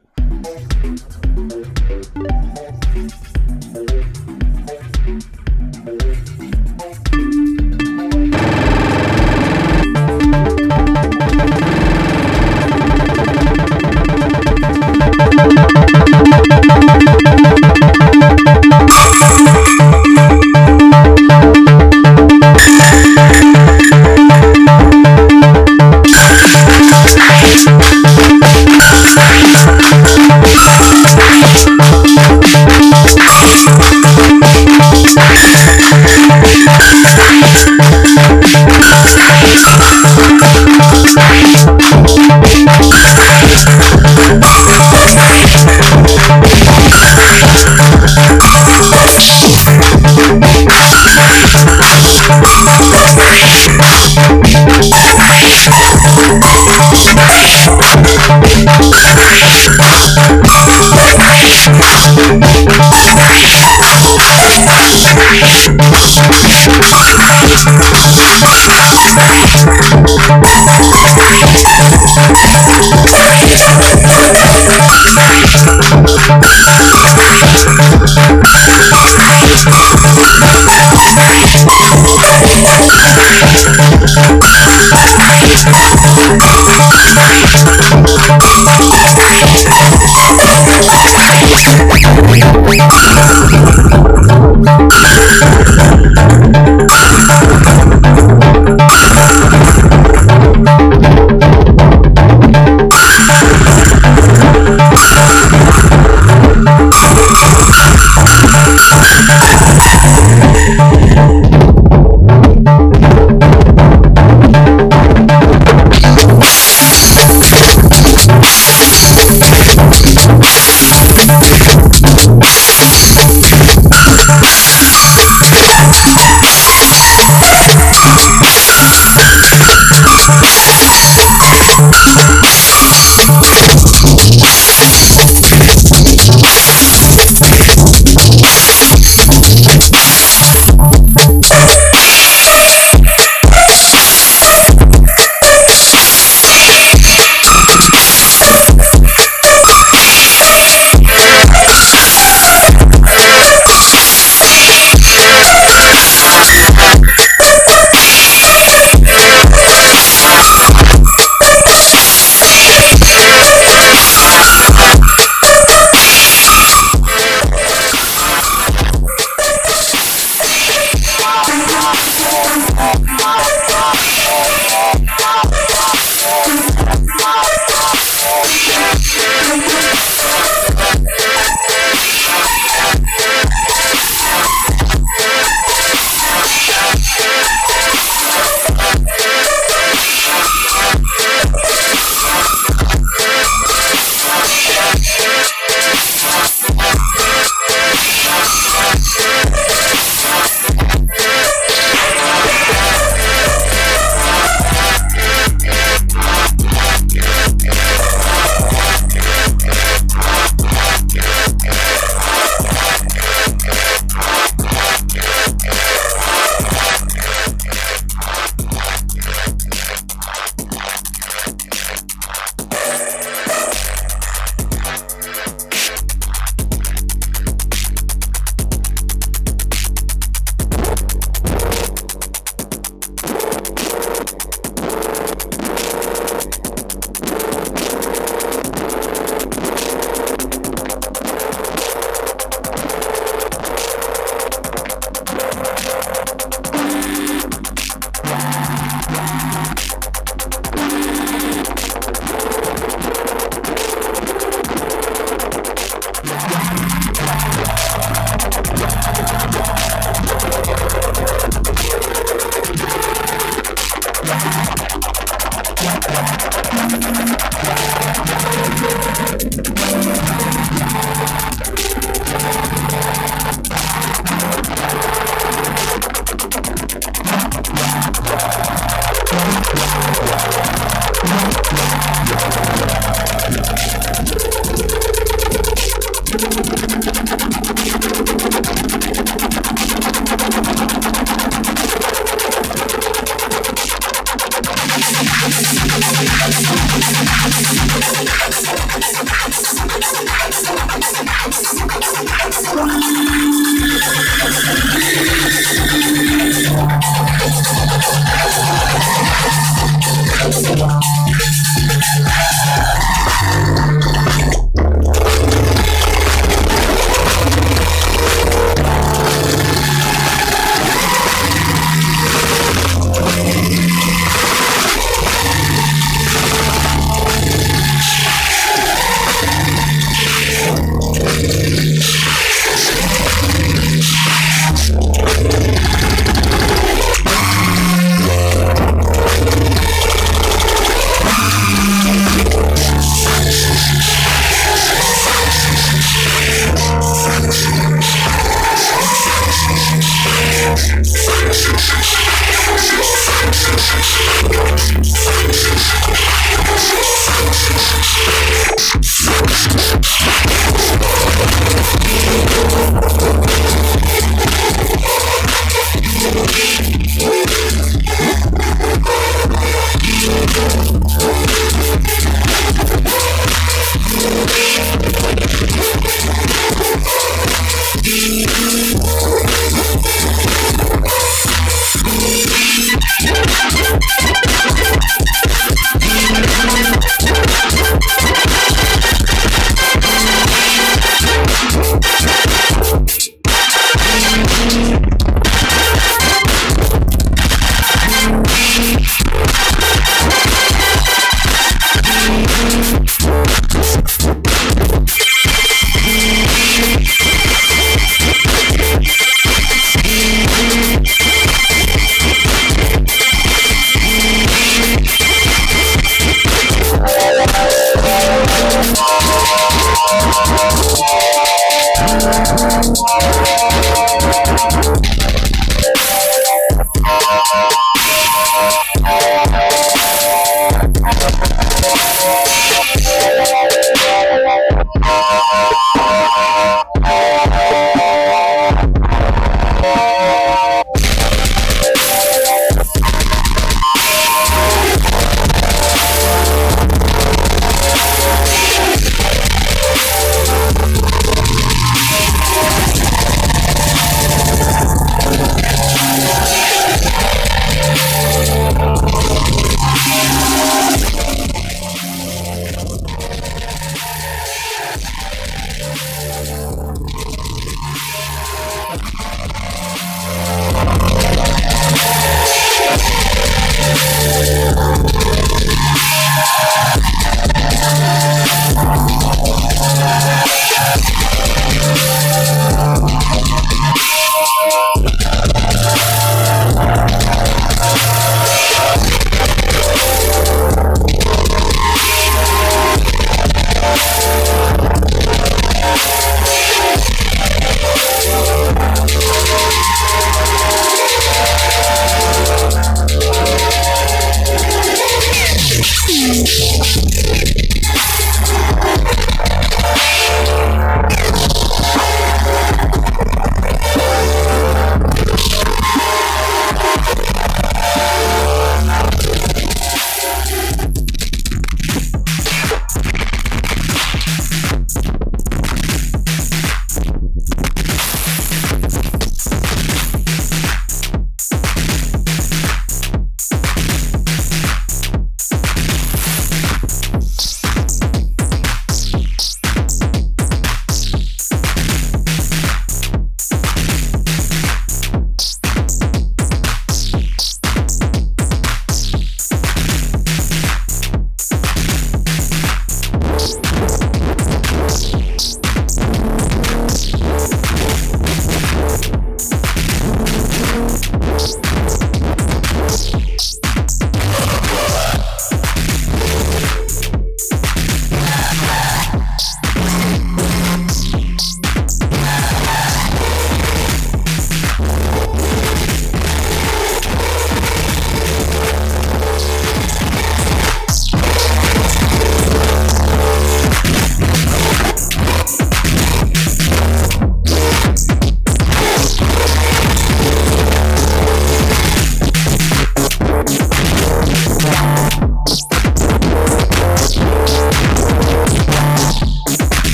Oh,